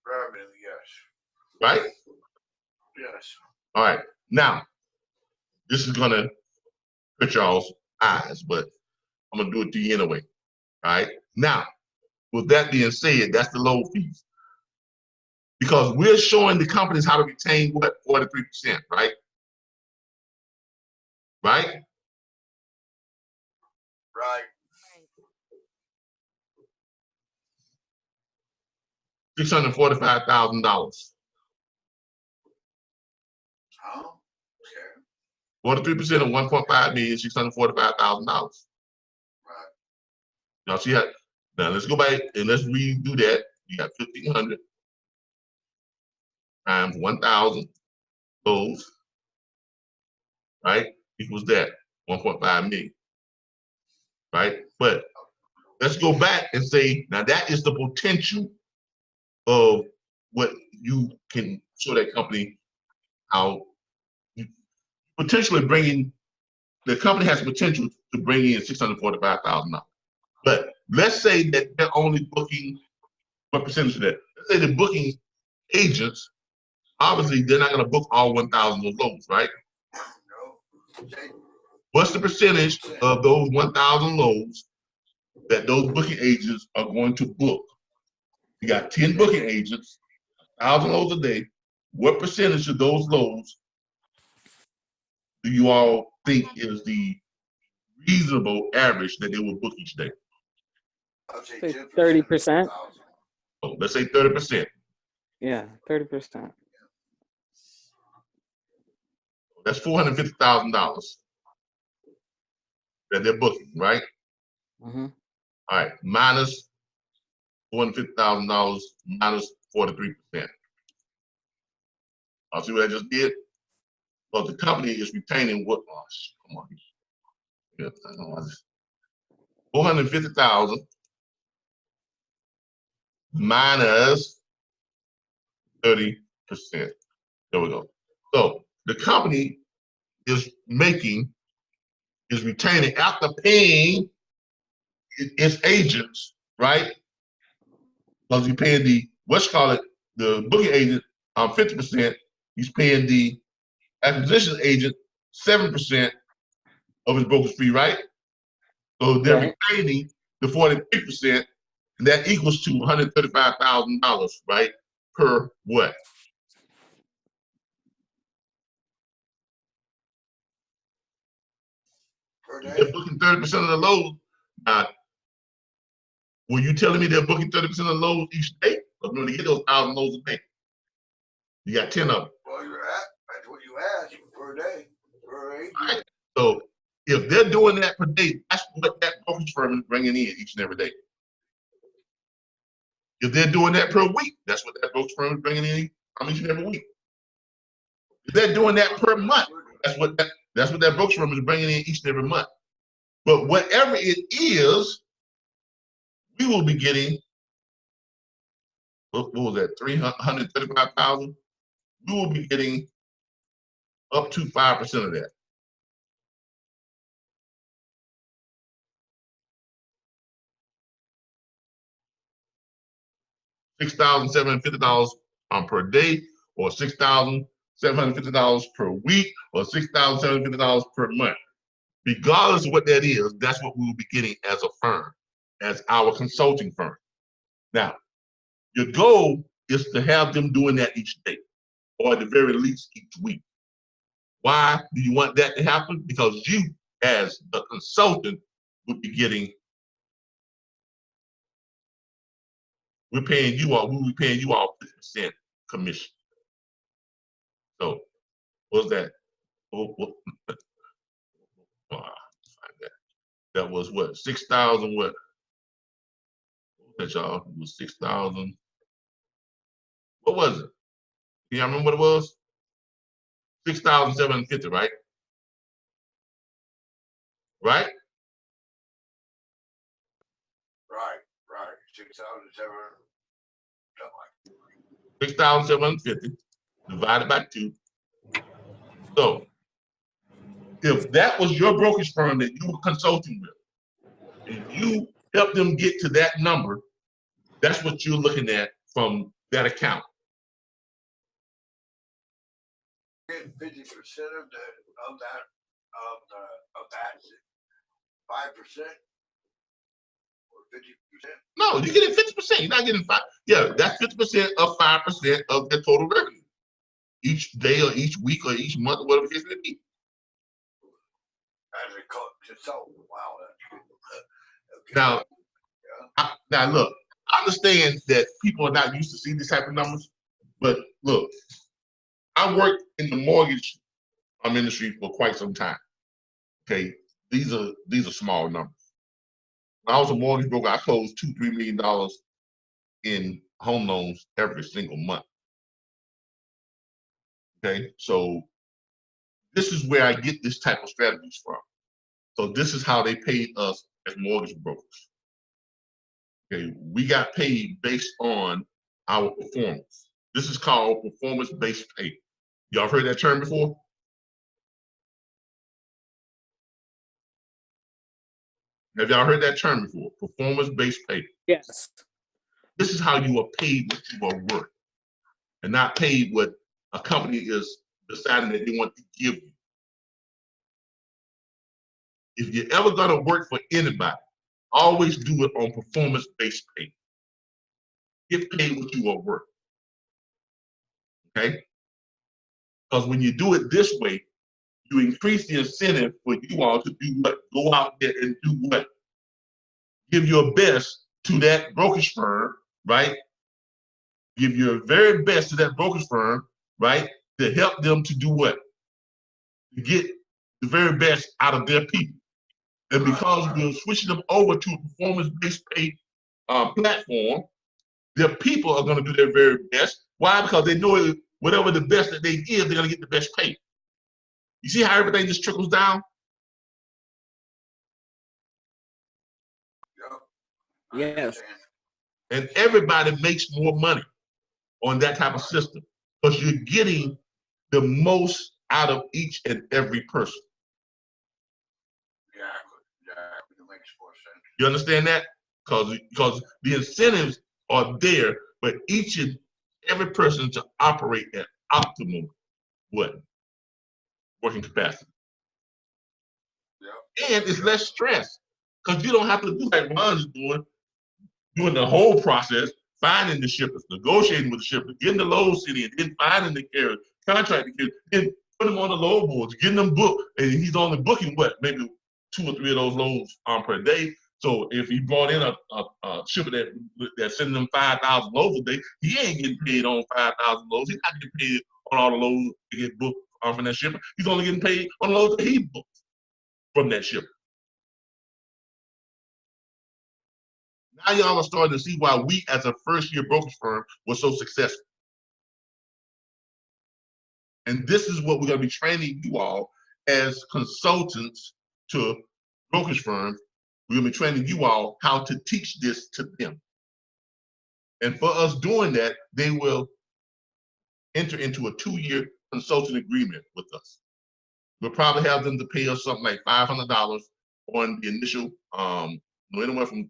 Yes. Right? Yes. All right. Now, this is gonna hurt y'all's eyes, but I'm gonna do it to you anyway. All right. Now, with that being said, that's the load fees. Because we're showing the companies how to retain what? 43%, right? Right? Right. $645,000. Oh, okay. 43% of 1.5 million, $645,000. Right. Now see how, now let's go back and let's redo that. You got 1,500 times 1,000 loads, right? Equals that, 1.5 million, right? But let's go back and say, now that is the potential of what you can show that company how potentially bringing, the company has potential to bring in $645,000. But let's say that they're only booking, what percentage of that? Let's say the booking agents, obviously they're not going to book all 1,000 of those loads, right? No. What's the percentage of those 1,000 loads that those booking agents are going to book? You got 10 booking agents, 1,000 loads a day. What percentage of those loads do you all think is the reasonable average that they will book each day? I'd say 30%. Oh, let's say 30%. Yeah, 30%. That's $450,000 that they're booking, right? Mm-hmm. All right, minus $450,000 minus 43%. I'll see what I just did. But the company is retaining what? Oh, come on. Yeah, I know, 450,000 minus 30%. There we go. So the company is retaining after paying its agents, right? Because you're paying the the booking agent 50%. He's paying the acquisition agent 7% of his broker's fee, right? So they're retaining the 43%, and that equals to $135,000, right? Per what? Per If they're day. booking 30% of the loads. Were you telling me they're booking 30% of the loads each day? I'm going to get those 1,000 loads a day. You got 10 of them. Well, that's what you asked per day, per agent. Right? So if they're doing that per day, that's what that brokerage firm is bringing in each and every day. If they're doing that per week, that's what that brokerage firm is bringing in each and every week. If they're doing that per month, that's what that brokerage firm is bringing in each and every month. But whatever it is, we will be getting, what was that, 335,000? We will be getting up to 5% of that. $6,750 per day, or $6,750 per week, or $6,750 per month. Regardless of what that is, that's what we will be getting as a firm, as our consulting firm. Now, your goal is to have them doing that each day, or at the very least each week. Why do you want that to happen? Because you, as the consultant, would be getting, we will be paying you all 50% commission. So, what was that? That was what? 6,000 what? That y'all, it was 6,000. What was it? Do y'all remember what it was? 6,750, right? Right? Right. 6,700. 6,750 divided by 2. So if that was your brokerage firm that you were consulting with, and you help them get to that number, that's what you're looking at from that account. 50% of that 5% or 50%. No, you're getting 50%. You're not getting 5. Yeah, that's 50% of 5% of their total revenue each day or each week or each month or whatever the case may be. As a consultant, wow, that's good. Okay. Now look, I understand that people are not used to seeing these type of numbers, but look, I worked in the mortgage industry for quite some time. Okay, these are small numbers. When I was a mortgage broker, I closed $2-3 million in home loans every single month. Okay, so this is where I get this type of strategies from. So this is how they paid us as mortgage brokers. Okay, we got paid based on our performance. This is called performance-based pay. Y'all heard that term before? Have y'all heard that term before? Performance-based pay. Yes. This is how you are paid what you are worth, and not paid what a company is deciding that they want to give you. If you're ever gonna work for anybody, always do it on performance-based pay. Get paid what you are worth. Okay? Because when you do it this way, you increase the incentive for you all to do what? Go out there and do what? Give your best to that brokerage firm, right? Give your very best to that brokerage firm, right? To help them to do what? To get the very best out of their people. And because we're switching them over to a performance-based pay platform, their people are going to do their very best. Why? Because they know whatever the best that they give, they're going to get the best pay. You see how everything just trickles down? Yes. And everybody makes more money. on that type of system because you're getting the most out of each and every person. Exactly. It makes more sense. You understand that? Because the incentives are there, but each and every person to operate at optimum working capacity. Yep. And it's less stress because you don't have to do like Ron's doing the whole process, finding the shippers, negotiating with the shippers, getting the loads in, then finding the carriers, contracting carriers, then put them on the load boards, getting them booked, and he's only booking maybe 2 or 3 of those loads per day. So if he brought in a shipper that's sending them 5,000 loads a day, he ain't getting paid on 5,000 loads. He's not getting paid on all the loads that get booked from that shipper. He's only getting paid on the loads that he booked from that shipper. Now y'all are starting to see why we as a first-year brokerage firm were so successful. And this is what we're going to be training you all as consultants to brokerage firms. We're going to be training you all how to teach this to them. And for us doing that, they will enter into a 2-year consulting agreement with us. We'll probably have them to pay us something like $500 on the initial, anywhere from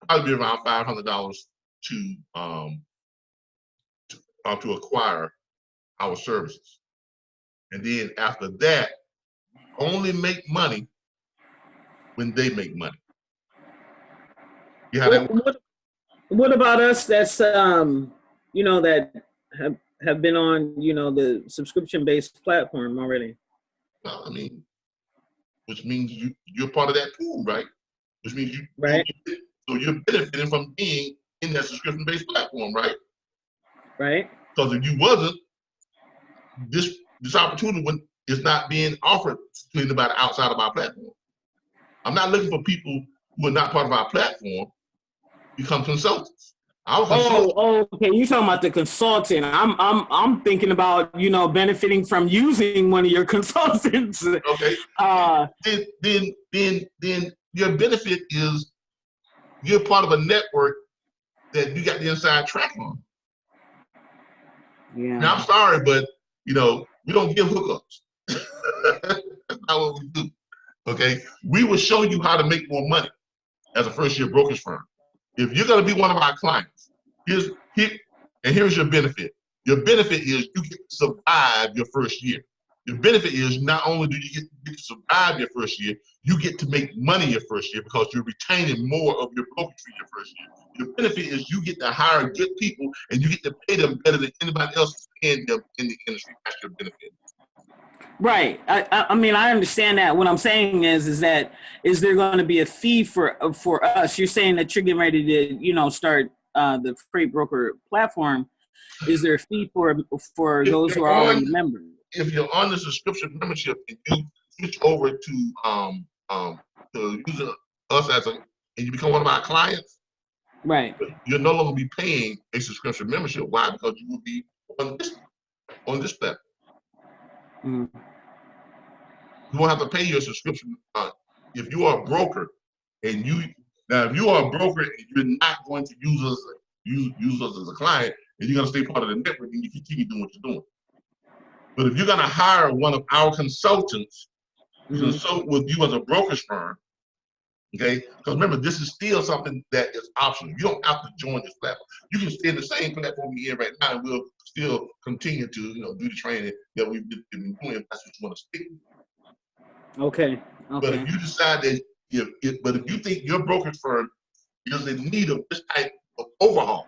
probably be around $500 to acquire our services. And then after that, only make money when they make money. What about us that's that have been on the subscription-based platform already? Well, I mean, which means you're part of that pool, right? Which means right. So you're benefiting from being in that subscription-based platform, right? Right. Because if you wasn't, this opportunity is not being offered to anybody outside of our platform. I'm not looking for people who are not part of our platform become consultants. Okay. You talking about the consultant? I'm thinking about benefiting from using one of your consultants. Okay. Then your benefit is you're part of a network that you got the inside track on. Yeah. Now I'm sorry, but we don't give hookups. That's not what we do. Okay. We will show you how to make more money as a first-year brokerage firm. If you're going to be one of our clients, here's your benefit. Your benefit is you get to survive your first year. Your benefit is not only do you get to survive your first year, you get to make money your first year because you're retaining more of your brokerage for your first year. Your benefit is you get to hire good people and you get to pay them better than anybody else is paying them in the industry. That's your benefit. Right. I mean, I understand that. What I'm saying is there going to be a fee for us? You're saying that you're getting ready to, start the freight broker platform. Is there a fee for those who are already members? If you're on the subscription membership and you switch over to using us and you become one of our clients, right? You'll no longer be paying a subscription membership. Why? Because you will be on this platform. Mm-hmm. You won't have to pay your subscription. If you are a broker and if you are a broker and you're not going to use us as a client and you're going to stay part of the network and you continue doing what you're doing. But if you're going to hire one of our consultants to consult with you as a brokerage firm, okay? Because remember, this is still something that is optional. You don't have to join this platform. You can stay in the same platform you're in right now, and we'll still continue to do the training that we've been doing. If that's what you want to stick with. Okay. But if you decide that, if you think your brokerage firm is in need of this type of overhaul,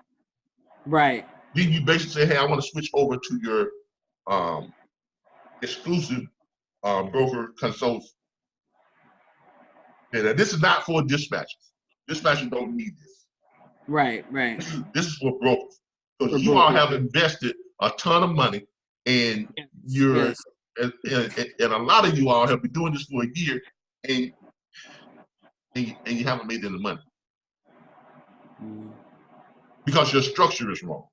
right? Then you basically say, hey, I want to switch over to your exclusive broker consult. Okay, now this is not for dispatchers. Dispatchers don't need this. Right. This is for brokers. Because you all have invested a ton of money and and a lot of you all have been doing this for a year and you haven't made any money. Because your structure is wrong.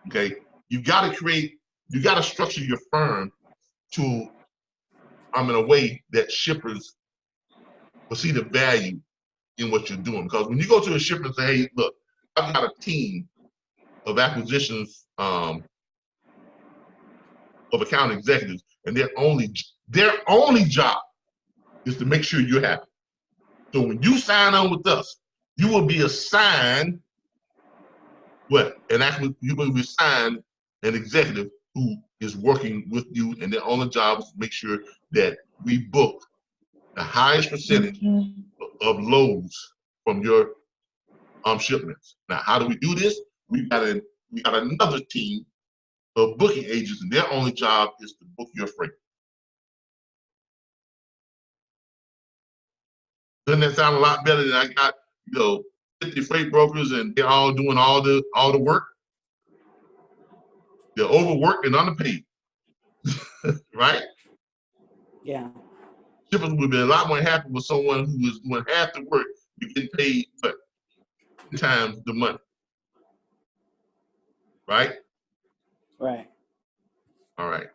Okay, you got to structure your firm in a way that shippers will see the value in what you're doing. Because when you go to a shipper and say, hey, look, I've got a team of acquisitions of account executives, and their only job is to make sure you're happy. So when you sign on with us, you will be assigned what? You will be assigned an executive who is working with you, and their only job is to make sure that we book the highest percentage of loads from your shipments. Now, how do we do this? We got another team of booking agents, and their only job is to book your freight. Doesn't that sound a lot better than I got, 50 freight brokers and they're all doing all the work? They're overworked and underpaid, right? Yeah. Shippers would be a lot more happy with someone who is doing half the work, you get paid, but 10 times the money, right? Right. All right.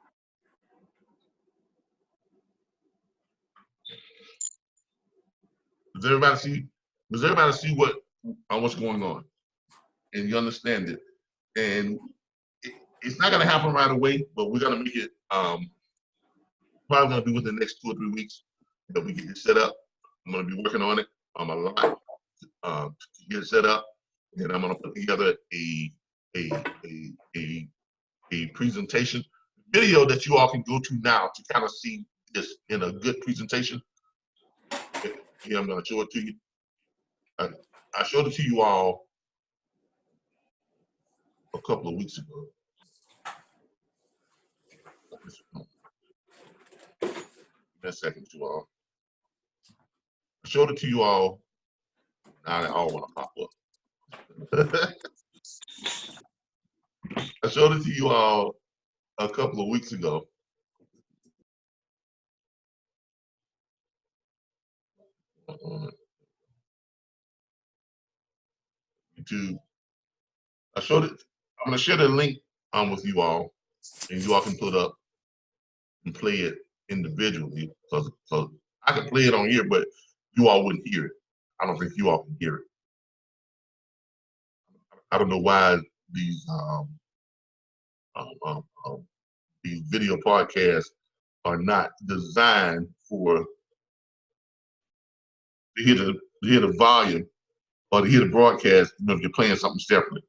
Does everybody see what's going on? And you understand it? And it's not gonna happen right away, but we're gonna make it probably gonna be within the next 2 or 3 weeks that we get it set up. I'm gonna be working on it a lot to get it set up, and I'm gonna put together a presentation video that you all can go to now to kind of see this in a good presentation. Here, I'm gonna show it to you. I showed it to you all a couple of weeks ago. Give me a second, you all. I showed it to you all. Now they all want to pop up. I showed it to you all a couple of weeks ago. YouTube. I showed it. I'm going to share the link with you all, and you all can put up and play it individually. So I can play it on here, but you all wouldn't hear it. I don't think you all can hear it. I don't know why these video podcasts are not designed to hear the volume or to hear the broadcast, if you're playing something separately.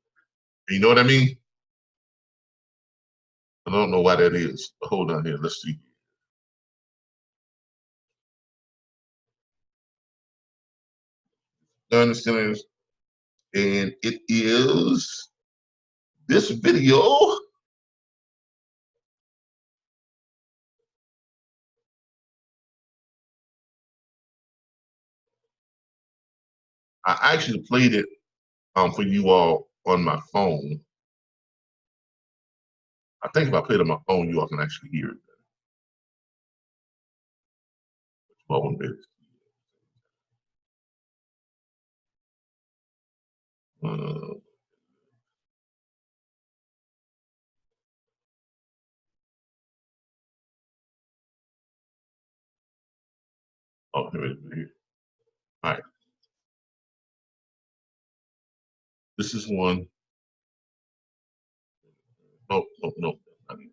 You know what I mean? I don't know why that is. But hold on here. Let's see. Understand this? And it is this video. I actually played it for you all on my phone. I think if I play it on my phone, you all can actually hear it. Oh, here it is. Here. All right. This is one. No.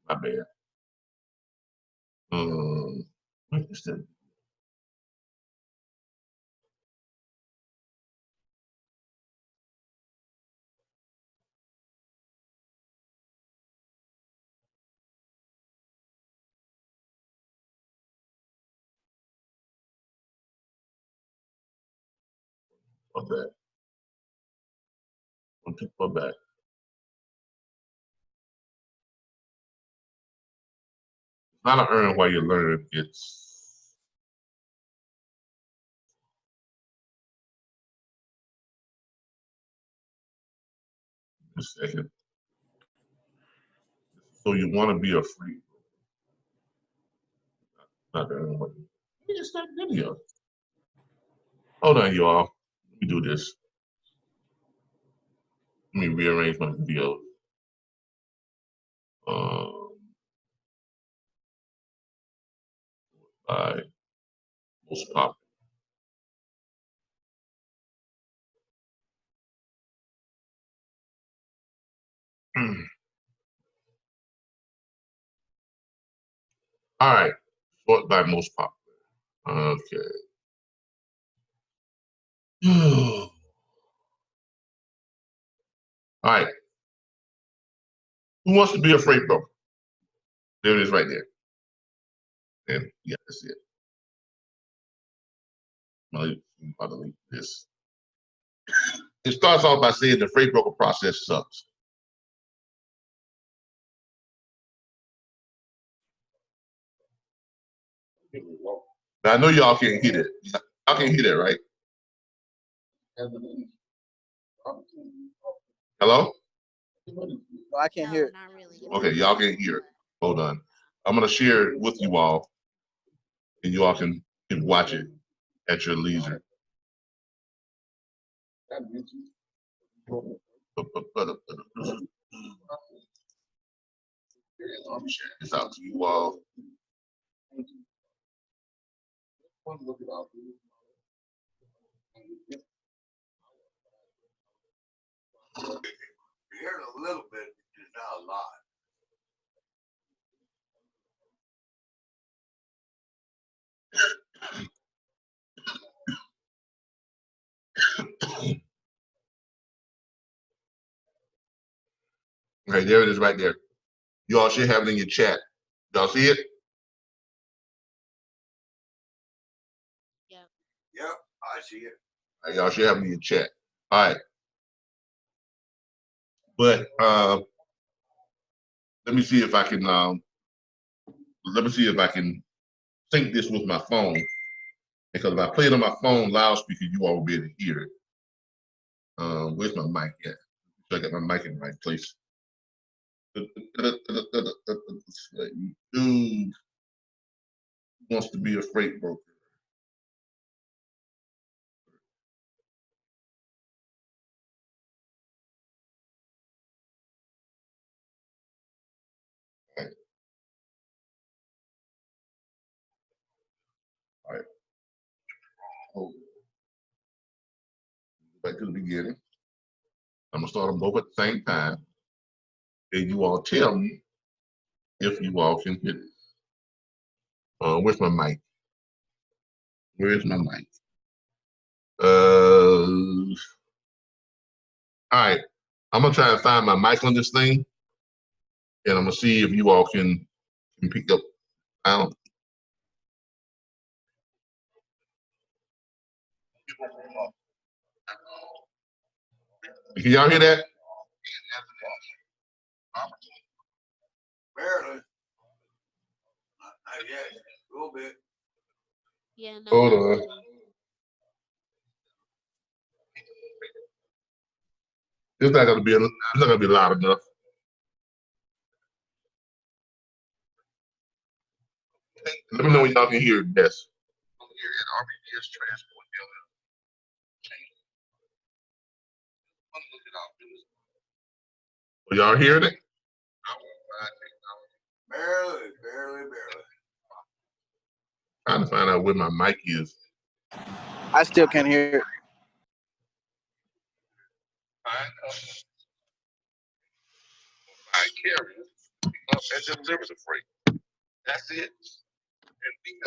My bad. What is that? My bad. I'm taking my back. It's not an earn while you learn. It's a second. So you want to be a free. Not the earn while you. Let me just start the video. Hold on, y'all. Let me do this. Let me rearrange my video. By most popular. All right, sort by most popular. Okay. All right. Who wants to be a freight broker? There it is right there. And yeah, that's it. I'm about to link this. It starts off by saying the freight broker process sucks. Now, I know y'all can't hear that. Y'all can't hear that, right? Hello? No, I can't hear it. Not really. Okay, y'all can't hear it. Hold on. I'm gonna share it with you all, and you all can watch it at your leisure. I'm sharing this out to you all. You're hearing a little bit, just not a lot. Okay, there it is right there. You all should have it in your chat. Y'all see it? Yep. Yep, I see it. All right, y'all should have it in your chat. All right. But let me see if I can sync this with my phone. Because if I play it on my phone loudspeaker, you all will be able to hear it. Where's my mic at? So I got my mic in the right place. Who wants to be a freight broker? All right. Oh. Back to the beginning. I'm gonna start them both at the same time. And you all tell me if you all can hear it. Where's my mic? Where's my mic? All right. I'm gonna try and find my mic on this thing, and I'm gonna see if you all can pick up. Can y'all hear that? Barely. Not yet. A little bit. Yeah, no. Hold not on. really. It's not gonna be loud enough. Let me know when y'all can hear it best. Here at RBBS Transport Dealer. Y'all hearing it? Barely. Trying to find out where my mic is. I still can't hear it. By carriers that delivers a freight. That's it.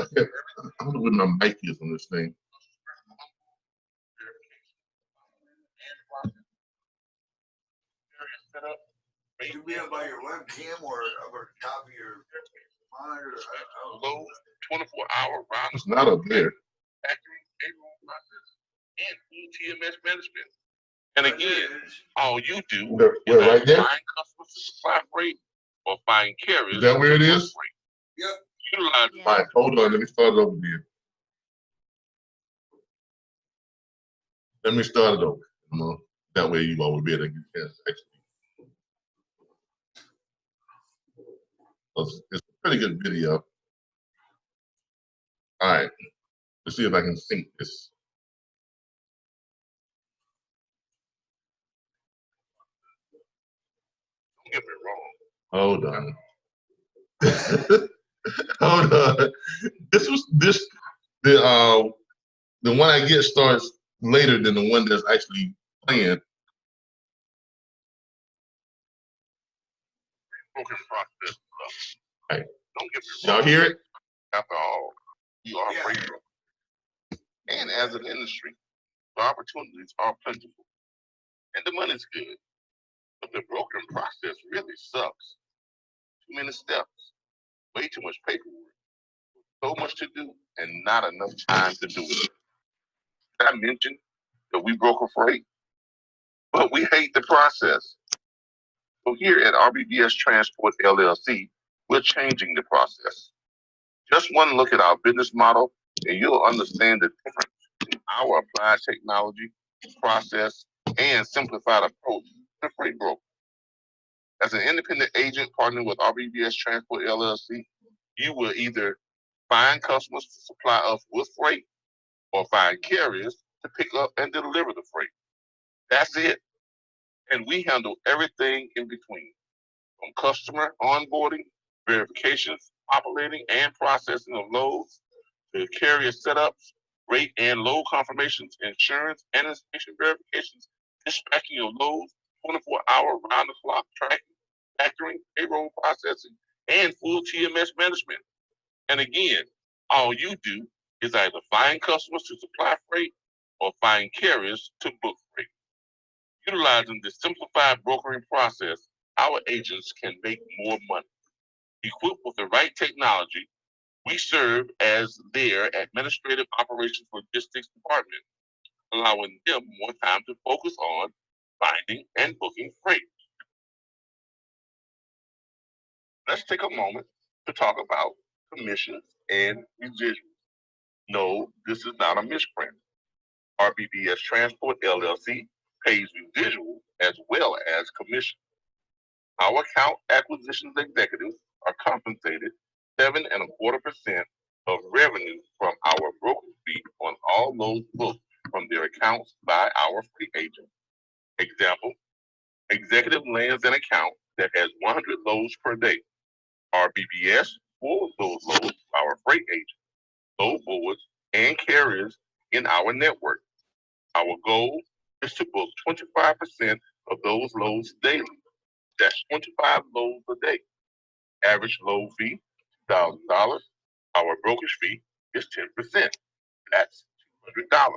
I don't know where my mic is on this thing. You be up by your webcam or over the top of your monitor? Low 24-hour round. It's not up there. And TMS management. And again, all you do is right there? Find customers to supply freight or find carriers. Is that where it is? Yep. Utilize. Yeah. All right, hold on. Let me start it over here. Let me start it over. That way you all will be able to get this. It's a pretty good video. All right. Let's see if I can sync this. Don't get me wrong. Hold on. Hold on. The one I get starts later than the one that's actually playing. broken process. Right. Don't get me Y'all wrong. hear it? After all, you are Yeah. freight broker. And as an industry, the opportunities are plentiful. And the money's good. But the brokering process really sucks. Too many steps, way too much paperwork, so much to do, and not enough time to do it. I mentioned that we broker freight, but we hate the process. So here at RBBS Transport LLC, we're changing the process. Just one look at our business model, and you'll understand the difference in our applied technology, process, and simplified approach to freight broker. As an independent agent partnering with RBBS Transport LLC, you will either find customers to supply us with freight or find carriers to pick up and deliver the freight. That's it. And we handle everything in between, from customer onboarding, verifications, operating and processing of loads, to carrier setups, rate and load confirmations, insurance and inspection verifications, dispatching your loads, 24-hour round-the-clock tracking, factoring, payroll processing, and full TMS management. And again, all you do is either find customers to supply freight or find carriers to book freight. Utilizing the simplified brokering process, our agents can make more money. Equipped with the right technology, we serve as their administrative operations logistics department, allowing them more time to focus on finding and booking freight. Let's take a moment to talk about commissions and residuals. No, this is not a misprint. RBBS Transport LLC pays residual as well as commission. Our account acquisitions executives are compensated 7.25% of revenue from our brokerage fee on all loads booked from their accounts by our freight agent. Example, executive lands an account that has 100 loads per day. RBBS forwards those loads to our freight agent, load forwards, and carriers in our network. Our goal is to book 25% of those loads daily. That's 25 loads a day. Average load fee, $2,000. Our brokerage fee is 10%. That's $200.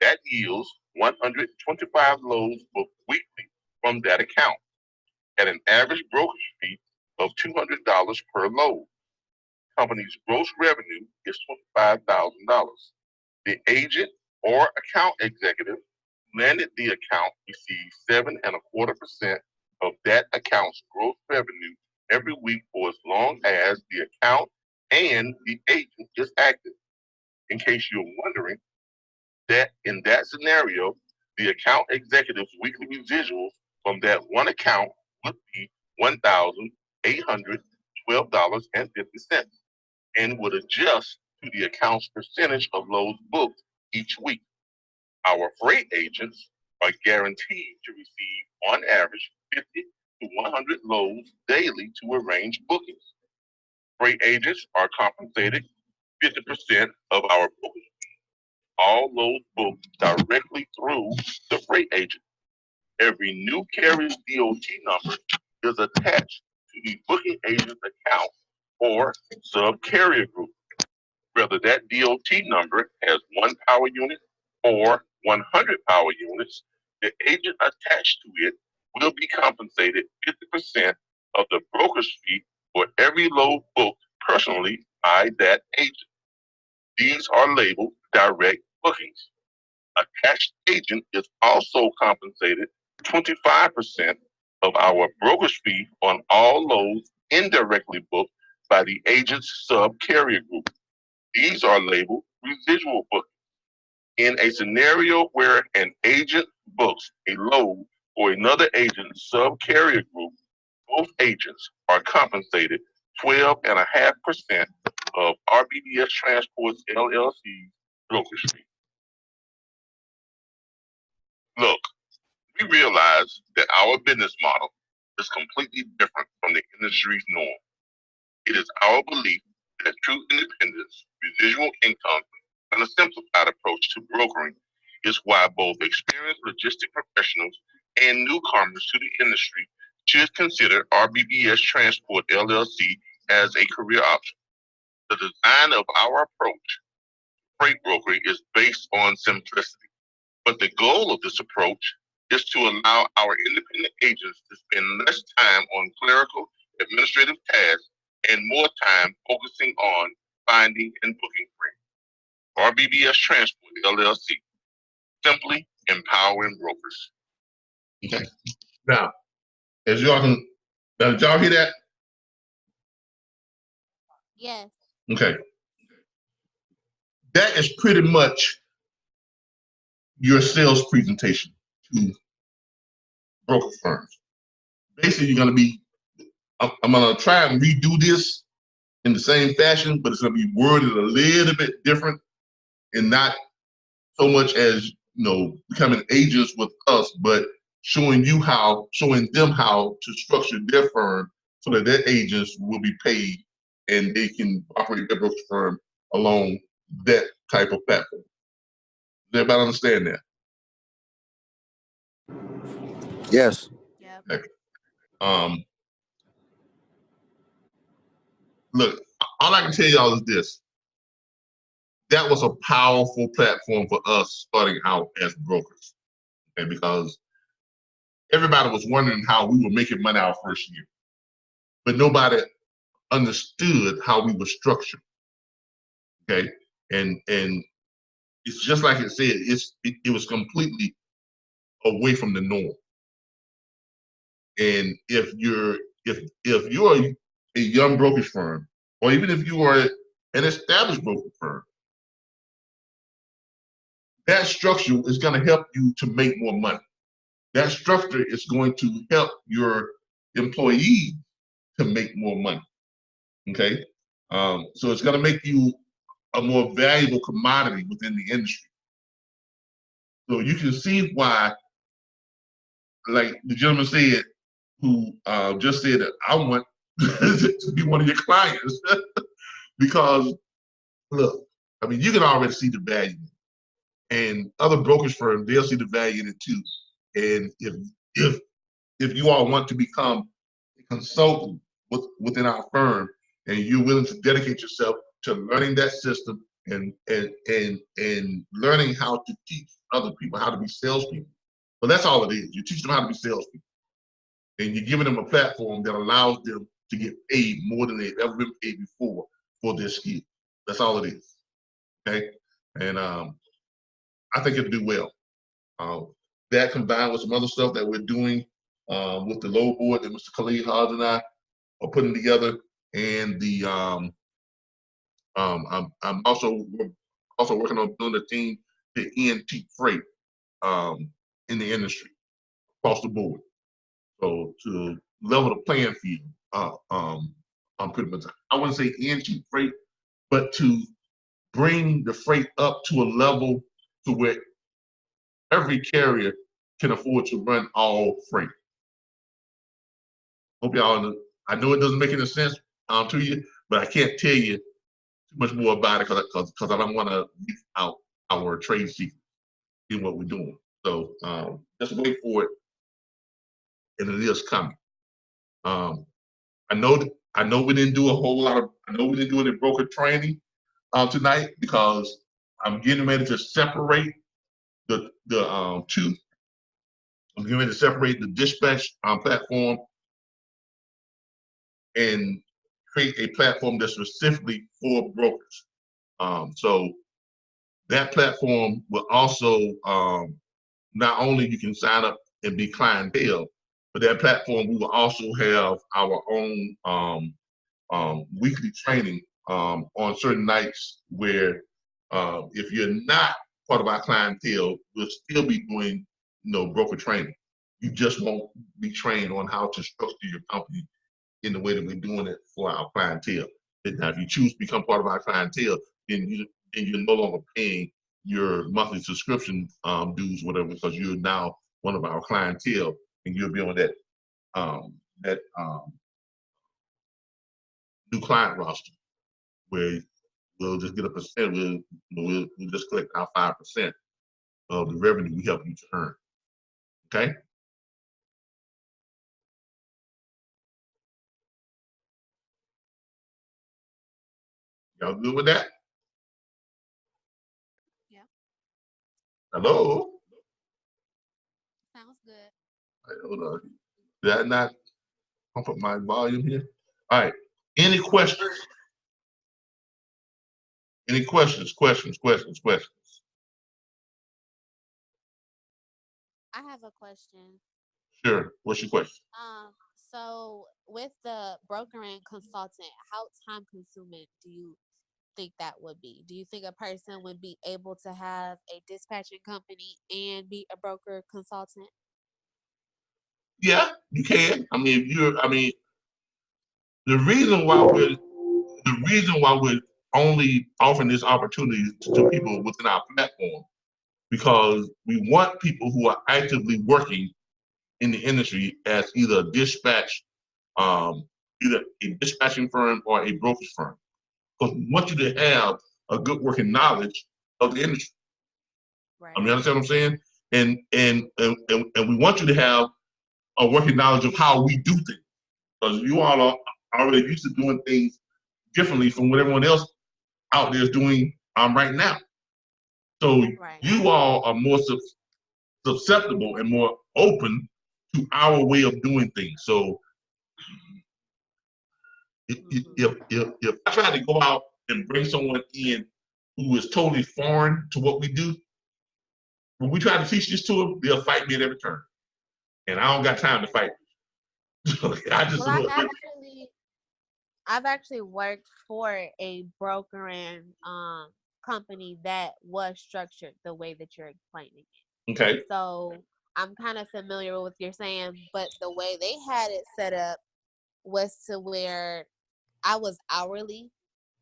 That yields 125 loads booked weekly from that account at an average brokerage fee of $200 per load. Company's gross revenue is $25,000. The agent or account executive landed the account receives 7.25% of that account's gross revenue every week for as long as the account and the agent is active. In case you're wondering, that in that scenario, the account executive's weekly residuals from that one account would be $1,812.50 and would adjust to the account's percentage of loads booked each week. Our freight agents are guaranteed to receive, on average, 50 to 100 loads daily to arrange bookings. Freight agents are compensated 50% of our bookings. All loads booked directly through the freight agent. Every new carrier's DOT number is attached to the booking agent's account or sub-carrier group. Whether that DOT number has 1 power unit or 100 power units, the agent attached to it will be compensated 50% of the broker's fee for every load booked personally by that agent. These are labeled direct bookings. Attached agent is also compensated 25% of our broker's fee on all loads indirectly booked by the agent's sub-carrier group. These are labeled residual bookings. In a scenario where an agent books a load for another agent's sub-carrier group, both agents are compensated 12.5% of RBBS Transport's LLC's brokerage fee. Look, we realize that our business model is completely different from the industry's norm. It is our belief that true independence, residual income, and a simplified approach to brokering is why both experienced logistic professionals and newcomers to the industry should consider RBBS Transport LLC as a career option. The design of our approach, freight brokering, is based on simplicity, but the goal of this approach is to allow our independent agents to spend less time on clerical administrative tasks and more time focusing on finding and booking freight. RBBS Transport LLC, simply empowering brokers. Okay. Now, as y'all can, now did y'all hear that? Yes. Okay. That is pretty much your sales presentation to broker firms. Basically, you're going to be, I'm going to try and redo this in the same fashion, but it's going to be worded a little bit different and not so much as, becoming agents with us, but showing them how to structure their firm so that their agents will be paid and they can operate their brokerage firm along that type of platform. Does everybody understand that? Yes. Yep. Okay. Look, all I can tell y'all is this. That was a powerful platform for us starting out as brokers. Okay, because everybody was wondering how we were making money our first year. But nobody understood how we were structured. Okay. And it's just like it said, it was completely away from the norm. And if you're a young brokerage firm, or even if you are an established brokerage firm, that structure is going to help you to make more money. That structure is going to help your employees to make more money. Okay. So it's going to make you a more valuable commodity within the industry. So you can see why, like the gentleman said, who just said that I want to be one of your clients. Because look, I mean, you can already see the value, and other brokerage firms, they'll see the value in it too. And if you all want to become a consultant within our firm, and you're willing to dedicate yourself to learning that system and learning how to teach other people how to be salespeople. But that's all it is. You teach them how to be salespeople, and you're giving them a platform that allows them to get paid more than they've ever been paid before for their skill. That's all it is. Okay, and I think it'll do well. That combined with some other stuff that we're doing with the load board that Mr. Khalid Hawes and I are putting together, and the I'm also working on building a team to end cheap freight in the industry across the board. So to level the playing field, I'm pretty much, I wouldn't say end cheap freight, but to bring the freight up to a level to where every carrier can afford to run all freight. Hope y'all know. I know it doesn't make any sense to you, but I can't tell you too much more about it because I don't want to leak out our trade secrets in what we're doing. So just wait for it, and it is coming. I know we didn't do a whole lot of. I know we didn't do any broker training tonight because I'm getting ready to separate the two. I'm getting ready to separate the dispatch platform and create a platform that's specifically for brokers. So that platform will also not only you can sign up and be clientele, but that platform we will also have our own weekly training on certain nights where if you're not part of our clientele, we'll still be doing broker training. You just won't be trained on how to structure your company in the way that we're doing it for our clientele. Now, if you choose to become part of our clientele, then you're no longer paying your monthly subscription dues, whatever, because you're now one of our clientele, and you'll be on that new client roster where we'll just get a percent. We'll just collect our 5% of the revenue we help you to earn. Okay. Y'all good with that? Yeah. Hello? Sounds good. All right, hold on. Did I not pump up my volume here? All right. Any questions? Any questions? Questions? I have a question. Sure. What's your question? So with the broker and consultant, how time consuming do you think that would be? Do you think a person would be able to have a dispatching company and be a broker consultant? Yeah, you can. I mean, the reason why we're only offering this opportunity to people within our platform, because we want people who are actively working in the industry as either a dispatch, either a dispatching firm or a brokerage firm. Because we want you to have a good working knowledge of the industry. Right. I mean, understand what I'm saying? And we want you to have a working knowledge of how we do things. Because you all are already used to doing things differently from what everyone else out there is doing right now. So Right. you all are more susceptible and more open to our way of doing things. So if I try to go out and bring someone in who is totally foreign to what we do, when we try to teach this to them, they'll fight me at every turn. And I don't got time to fight. Well, I've actually worked for a brokering company that was structured the way that you're explaining it. Okay. So I'm kind of familiar with what you're saying, but the way they had it set up was to where I was hourly,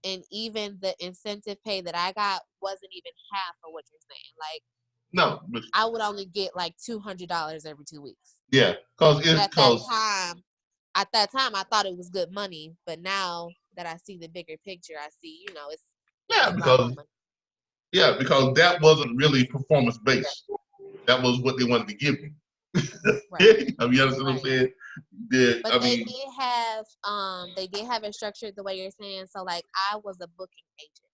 and even the incentive pay that I got wasn't even half of what you're saying. Like, no, I would only get like $200 every 2 weeks. Yeah, At that time, I thought it was good money, but now that I see the bigger picture, I see, it's a lot more money. Yeah, because that wasn't really performance based. That was what they wanted to give me. Right. I mean, you understand what I'm saying? But they did have it structured the way you're saying. So like, I was a booking agent,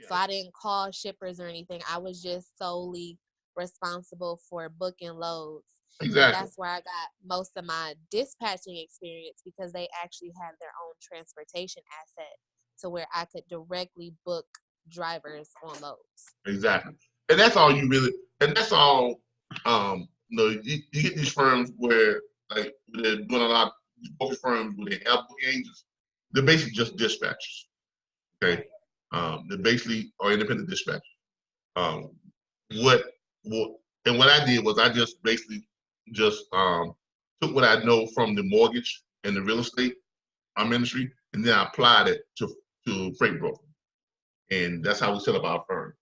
so I didn't call shippers or anything. I was just solely responsible for booking loads. Exactly. And that's where I got most of my dispatching experience, because they actually had their own transportation asset to where I could directly book drivers on loads. Exactly. And that's all you really, and that's all, you get these firms where, like, they're doing a lot of focus firms where they have booking agents. They're basically just dispatchers. Okay. They basically are independent dispatchers. What I did was I just basically just took what I know from the mortgage and the real estate industry, and then I applied it to freight broker, and that's how we set up our firm.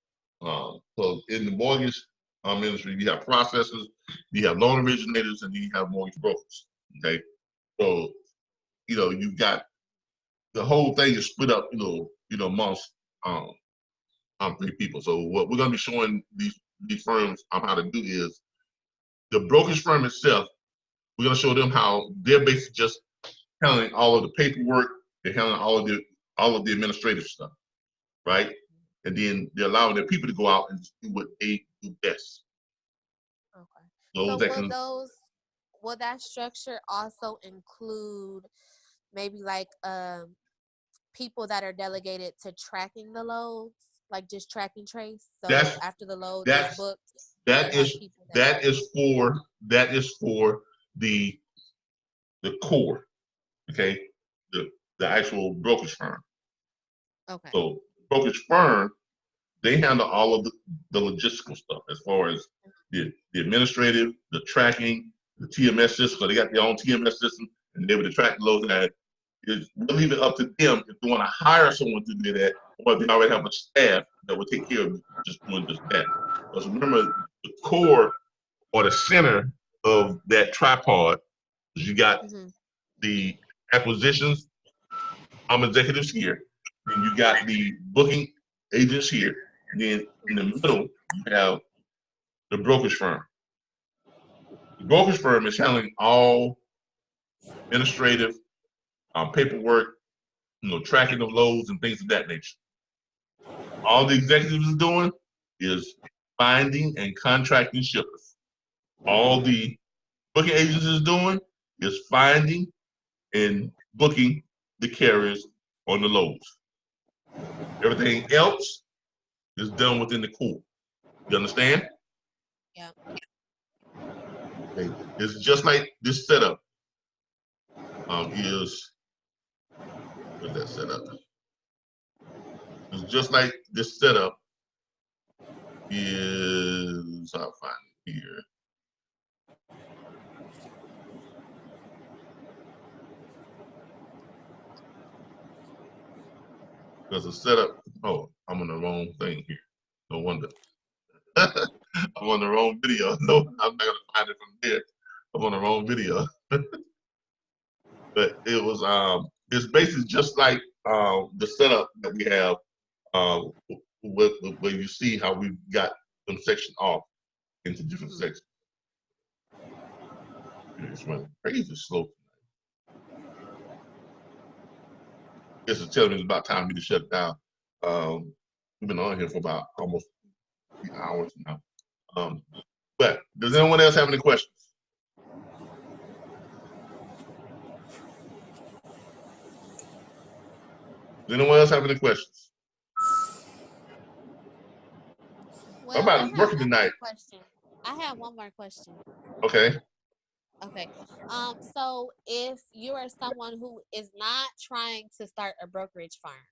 So in the mortgage industry, you have processors, you have loan originators, and you have mortgage brokers. Okay, so you've got the whole thing is split up, amongst 3 people. So what we're going to be showing these firms how to do is the brokerage firm itself. We're going to show them how they're basically just handling all of the paperwork. They're handling all of the administrative stuff, right? And then they're allowing their people to go out and do what they do best. Okay. So will that structure also include maybe like people that are delegated to tracking the loads, like just track and trace? So after the load is booked, that is for the core, okay, the actual brokerage firm. Okay. So brokerage firm, they handle all of the logistical stuff as far as the administrative, the tracking, the TMS system. So they got their own TMS system, and they're able to track the loads. That we'll leave it up to them if they want to hire someone to do that, or if they already have a staff that will take care of just doing just that. Because remember, the core or the center of that tripod is you got the acquisitions executives here, and you got the booking agents here, and then in the middle you have the brokerage firm. The brokerage firm is handling all administrative, paperwork, tracking of loads and things of that nature. All the executives is doing is finding and contracting shippers. All the booking agents is doing is finding and booking the carriers on the loads. Everything else is done within the core. You understand? Yeah. Okay. It's just like this setup is. What's that setup? It's just like this setup is. I'll find it here. Because the setup. Oh, I'm on the wrong thing here. No wonder. I'm on the wrong video. No, I'm not gonna find it from there. I'm on the wrong video. But it was it's basically just like the setup that we have where you see how we got them sectioned off into different sections. It's running crazy slow. Guess it's telling me it's about time for me to shut it down. We've been on here for about almost 3 hours now. But does anyone else have any questions? Does anyone else have any questions? Well, Everybody's working tonight. I have one more question. Okay. Okay. So if you are someone who is not trying to start a brokerage firm,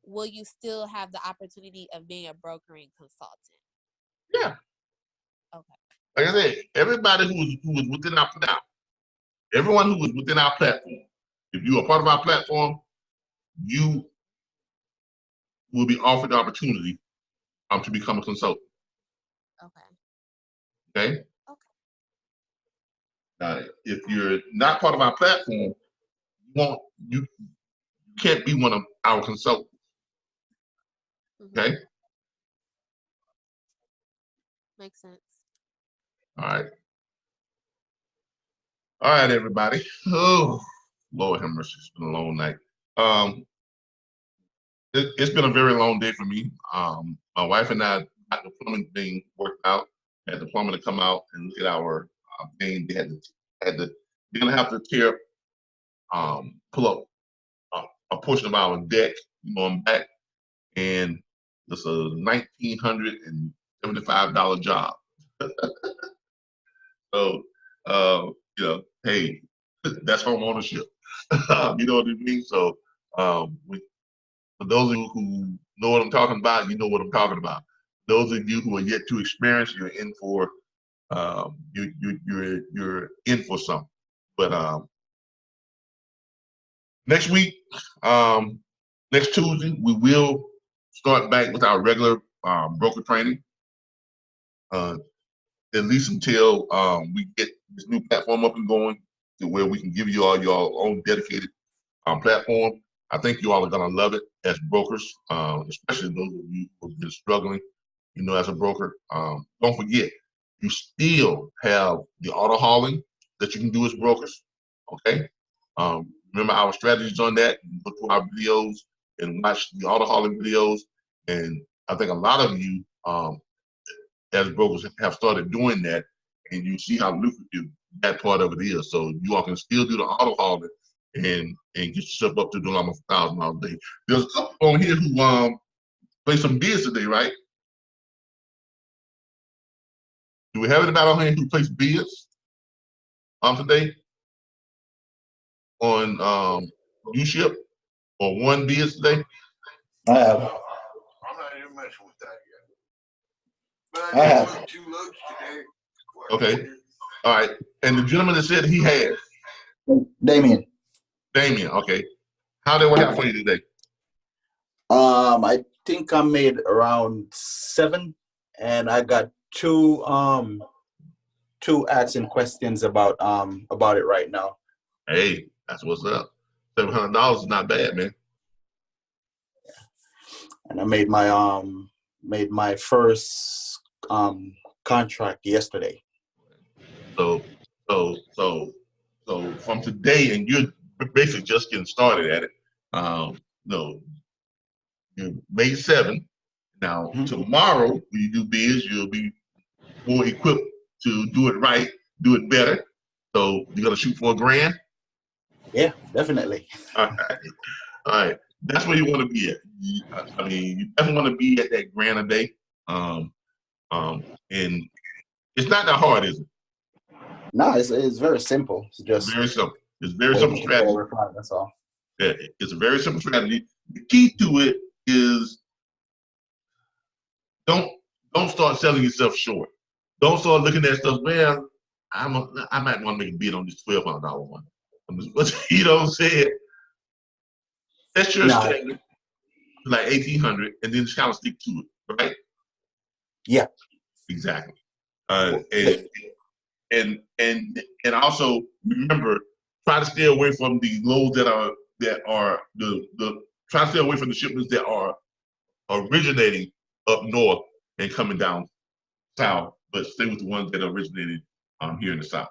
will you still have the opportunity of being a brokering consultant? Yeah. Okay. Like I said, everybody who was within our platform, everyone who was within our platform, if you are part of our platform, you will be offered the opportunity to become a consultant. Okay. Okay. Okay. If you're not part of our platform, you can't be one of our consultants. Okay. Makes sense. All right. All right, everybody. Oh, Lord have mercy. It's been a long night. It's been a very long day for me. My wife and I got the plumbing thing worked out. Had the plumber to come out and look at our thing. They're gonna have to pull up a portion of our deck, on back, and it's a $1,975 job. So, hey, that's home ownership. You know what I mean? So, for those of you who know what I'm talking about, you know what I'm talking about. Those of you who are yet to experience, you're in for you're in for something. But next week, next Tuesday, we will start back with our regular broker training. At least until we get this new platform up and going to where we can give you all your own dedicated platform. I think you all are going to love it as brokers, especially those of you who've been struggling, as a broker. Don't forget, you still have the auto hauling that you can do as brokers. Okay. Remember our strategies on that. Look through our videos and watch the auto hauling videos. And I think a lot of you, as brokers, have started doing that, and you see how lucrative that part of it is. So you all can still do the auto hauling and get yourself up to doing almost $1,000 a day. There's a couple on here who play some bids today, right? Do we have anybody on here who plays bids today on U-Ship or won bids today? I have. I'm not even messing with that yet. But I did book 2 loads today. Okay. All right. And the gentleman that said he had? Damien. Damien, okay. How did it work out for you today? I think I made around 7, and I got two asking questions about it right now. Hey, that's what's up. $700 is not bad, man. And I made my first contract yesterday. So from today, and you're basically just getting started at it. You made 7. Now, tomorrow, when you do bids, you'll be more equipped to do it right, do it better. So you're gonna shoot for $1,000? Yeah, definitely. All right. All right. That's where you want to be at. I mean, you definitely want to be at that grand a day. And it's not that hard, is it? No, it's very simple. It's just Very simple. It's very simple waiting to get a strategy. reply. That's all. Yeah, it's a very simple strategy. The key to it is don't start selling yourself short. Don't start looking at stuff. Well, I might want to make a bid on this $1,200 one. You know what I'm saying? That's your No. standard, like 1,800, and then just kind of stick to it, right? Yeah. Exactly. And also remember, try to stay away from the loads that are try to stay away from the shipments that are originating up north and coming down south, but stay with the ones that are originated here in the south.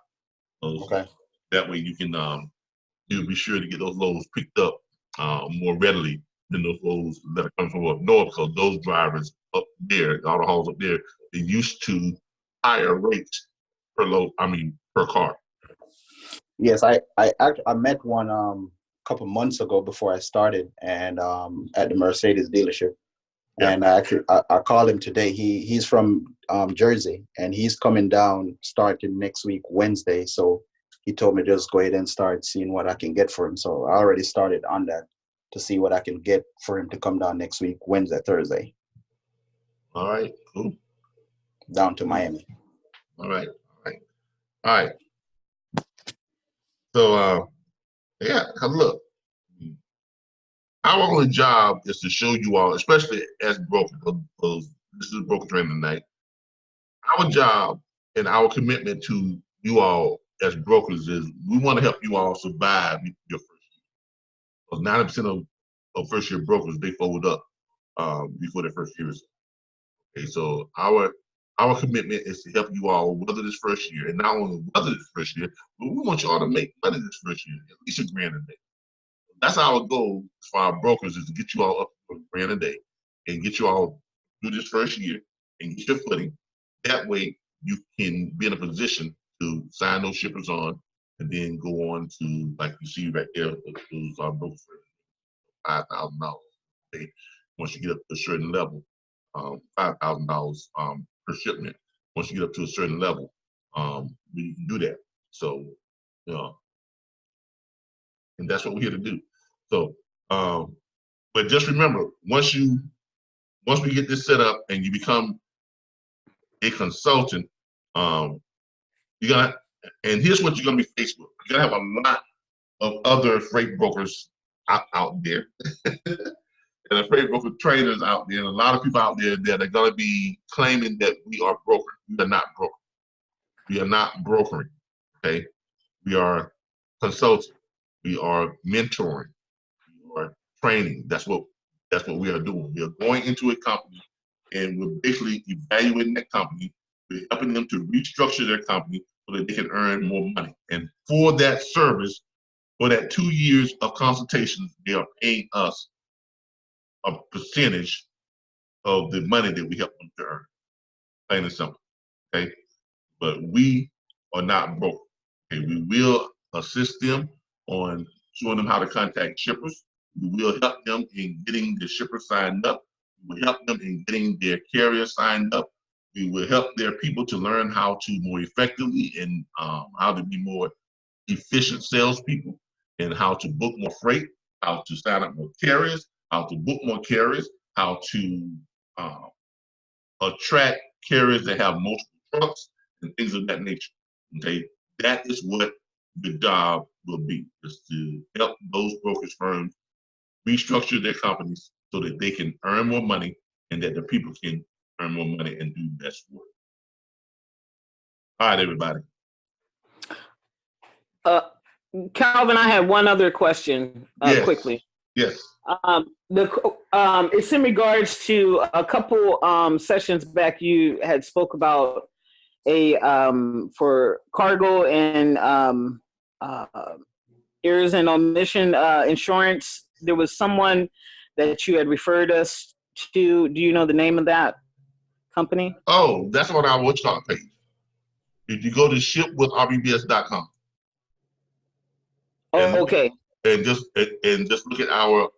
Okay. That way you can you'll be sure to get those loads picked up more readily than those loads that are coming from up north, because those drivers up there, all the hauls up there, they're used to higher rates per load. I mean, per car. Yes, I met one couple months ago before I started, and at the Mercedes dealership. Yeah. And I called him today. He's from Jersey, and he's coming down starting next week Wednesday. So he told me just go ahead and start seeing what I can get for him. So I already started on that to see what I can get for him to come down next week Wednesday, Thursday. All right, cool. Down to Miami. All right. So yeah, look. Our only job is to show you all, especially as brokers, because this is broker training night. Our job and our commitment to you all as brokers is we want to help you all survive your first year. Because 90% of first year brokers, they fold up before their first year is. Okay, so our commitment is to help you all weather this first year, and not only weather this first year, but we want you all to make money this first year, at least $1,000 a day. That's our goal for our brokers, is to get you all up to $1,000 a day and get you all through this first year and get your footing. That way you can be in a position to sign those shippers on and then go on to, like you see right there, those brokers for $5,000. Okay? Once you get up to a certain level, $5,000 per shipment. Once you get up to a certain level, we can do that. So, and that's what we're here to do. So, but just remember, once we get this set up and you become a consultant, and here's what you're gonna be faced with. You're gonna have a lot of other freight brokers out there. And the freight broker traders out there, and a lot of people out there that are gonna be claiming that we are brokers. We are not brokers. We are not brokering. Okay, we are consulting. We are mentoring. We are training. That's what we are doing. We are going into a company and we're basically evaluating that company. We're helping them to restructure their company so that they can earn more money. And for that service, for that 2 years of consultations, they are paying us a percentage of the money that we help them to earn. Plain and simple. Okay. But we are not broke. Okay. We will assist them on showing them how to contact shippers. We will help them in getting the shipper signed up. We will help them in getting their carrier signed up. We will help their people to learn how to more effectively and how to be more efficient salespeople, and how to book more freight, how to sign up more carriers, how to book more carriers, how to attract carriers that have multiple trucks and things of that nature. Okay, that is what the job will be, is to help those brokerage firms restructure their companies so that they can earn more money and that the people can earn more money and do best work. All right, everybody. Calvin, I have one other question quickly. Yes. It's in regards to a couple sessions back, you had spoke about for cargo and errors and omission insurance. There was someone that you had referred us to. Do you know the name of that company? Oh, that's on our Watchdog page. If you go to shipwithRBBS.com. Oh, okay. And just look at our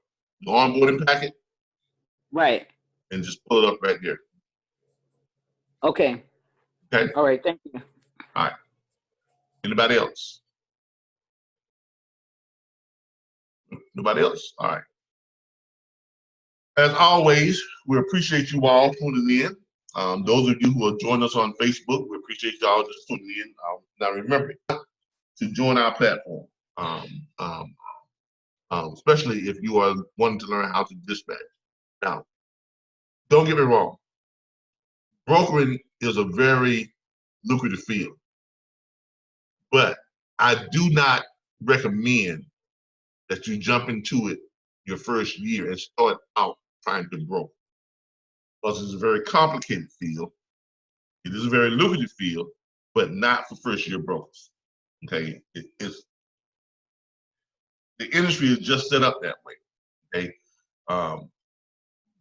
onboarding packet. Right. And just pull it up right there. Okay. Okay. All right. Thank you. All right. Anybody else? Nobody else? All right. As always, we appreciate you all tuning in. Those of you who are joining us on Facebook, we appreciate y'all just tuning in. Now remember to join our platform, especially if you are wanting to learn how to dispatch. Now, don't get me wrong. Brokering is a very lucrative field, but I do not recommend that you jump into it your first year and start out trying to broker, because it's a very complicated field. It is a very lucrative field, but not for first-year brokers. Okay, it's the industry is just set up that way. Okay,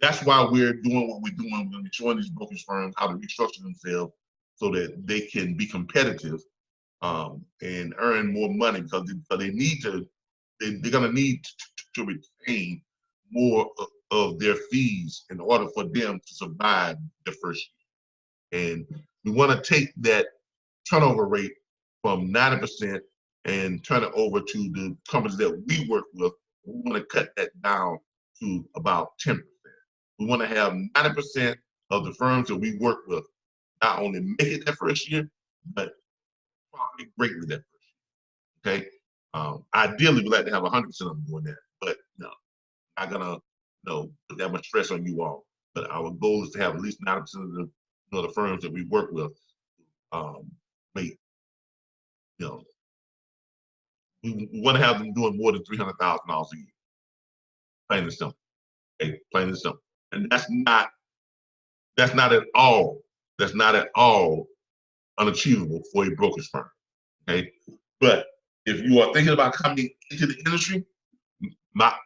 that's why we're doing what we're doing when we're showing these brokerage firms how to restructure themselves so that they can be competitive and earn more money, because they need to. They're going to need to retain more of their fees in order for them to survive the first year. And we want to take that turnover rate from 90% and turn it over to the companies that we work with. We want to cut that down to about 10%. We want to have 90% of the firms that we work with not only make it that first year, but profit greatly that first year. Okay. Ideally, we'd like to have 100% of them doing that, but no, not gonna put that much stress on you all. But our goal is to have at least 90% of the firms that we work with make. We want to have them doing more than $300,000 a year. Plain and simple. Okay, plain and simple. And that's not at all unachievable for a brokerage firm. Okay, but if you are thinking about coming into the industry,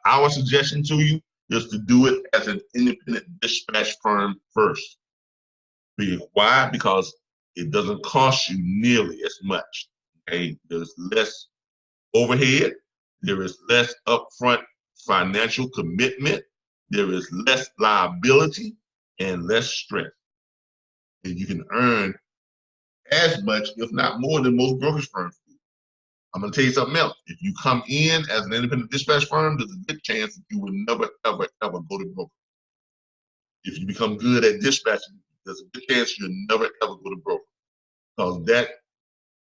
our suggestion to you is to do it as an independent dispatch firm first. Why? Because it doesn't cost you nearly as much. Okay, there's less overhead, there is less upfront financial commitment, there is less liability and less stress. And you can earn as much, if not more, than most brokerage firms do. I'm going to tell you something else. If you come in as an independent dispatch firm, there's a good chance that you will never, ever, ever go to broker. If you become good at dispatching, there's a good chance you'll never, ever go to broker. Because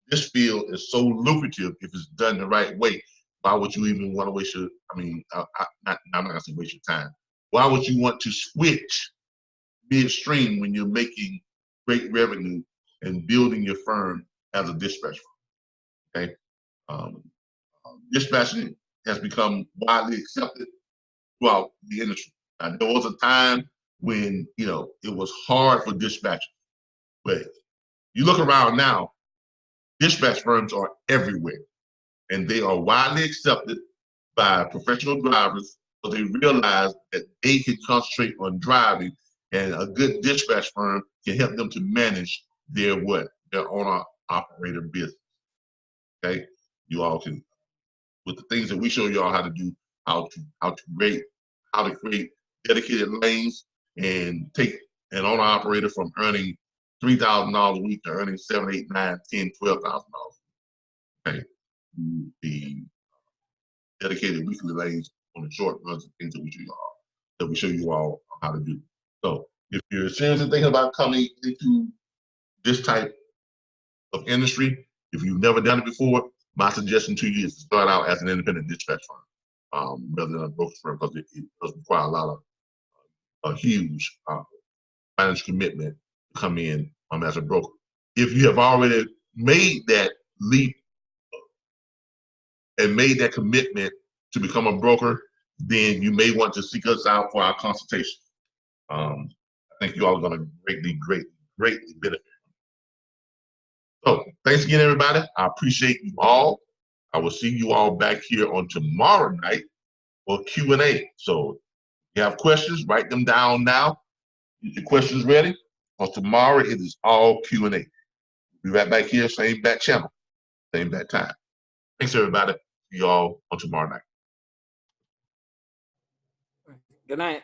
this field is so lucrative if it's done the right way. Why would you even want to waste your, I'm not going to say waste your time. Why would you want to switch midstream when you're making great revenue and building your firm as a dispatch firm? Okay. Dispatching has become widely accepted throughout the industry. Now, there was a time when it was hard for dispatchers, but you look around now, dispatch firms are everywhere, and they are widely accepted by professional drivers, so they realize that they can concentrate on driving, and a good dispatch firm can help them to manage their owner operator business. Okay, you all can, with the things that we show you all how to do, how to create dedicated lanes and take an owner operator from earning $3,000 a week to earning $7,000, $8,000, $10,000, $12,000. Okay, the dedicated weekly lanes on the short runs and things that we show you all how to do. So if you're seriously thinking about coming into this type of industry, if you've never done it before, my suggestion to you is to start out as an independent dispatch firm rather than a brokerage firm, because it does require a lot of a huge financial commitment to come in as a broker. If you have already made that leap and made that commitment to become a broker, then you may want to seek us out for our consultation. I think you all are going to greatly benefit. So thanks again, everybody. I appreciate you all. I will see you all back here on tomorrow night for Q&A. So you have questions, write them down now. Get your questions ready. For tomorrow, it is all Q&A. Be right back here, same back channel, same back time. Thanks, everybody. See y'all on tomorrow night. Good night.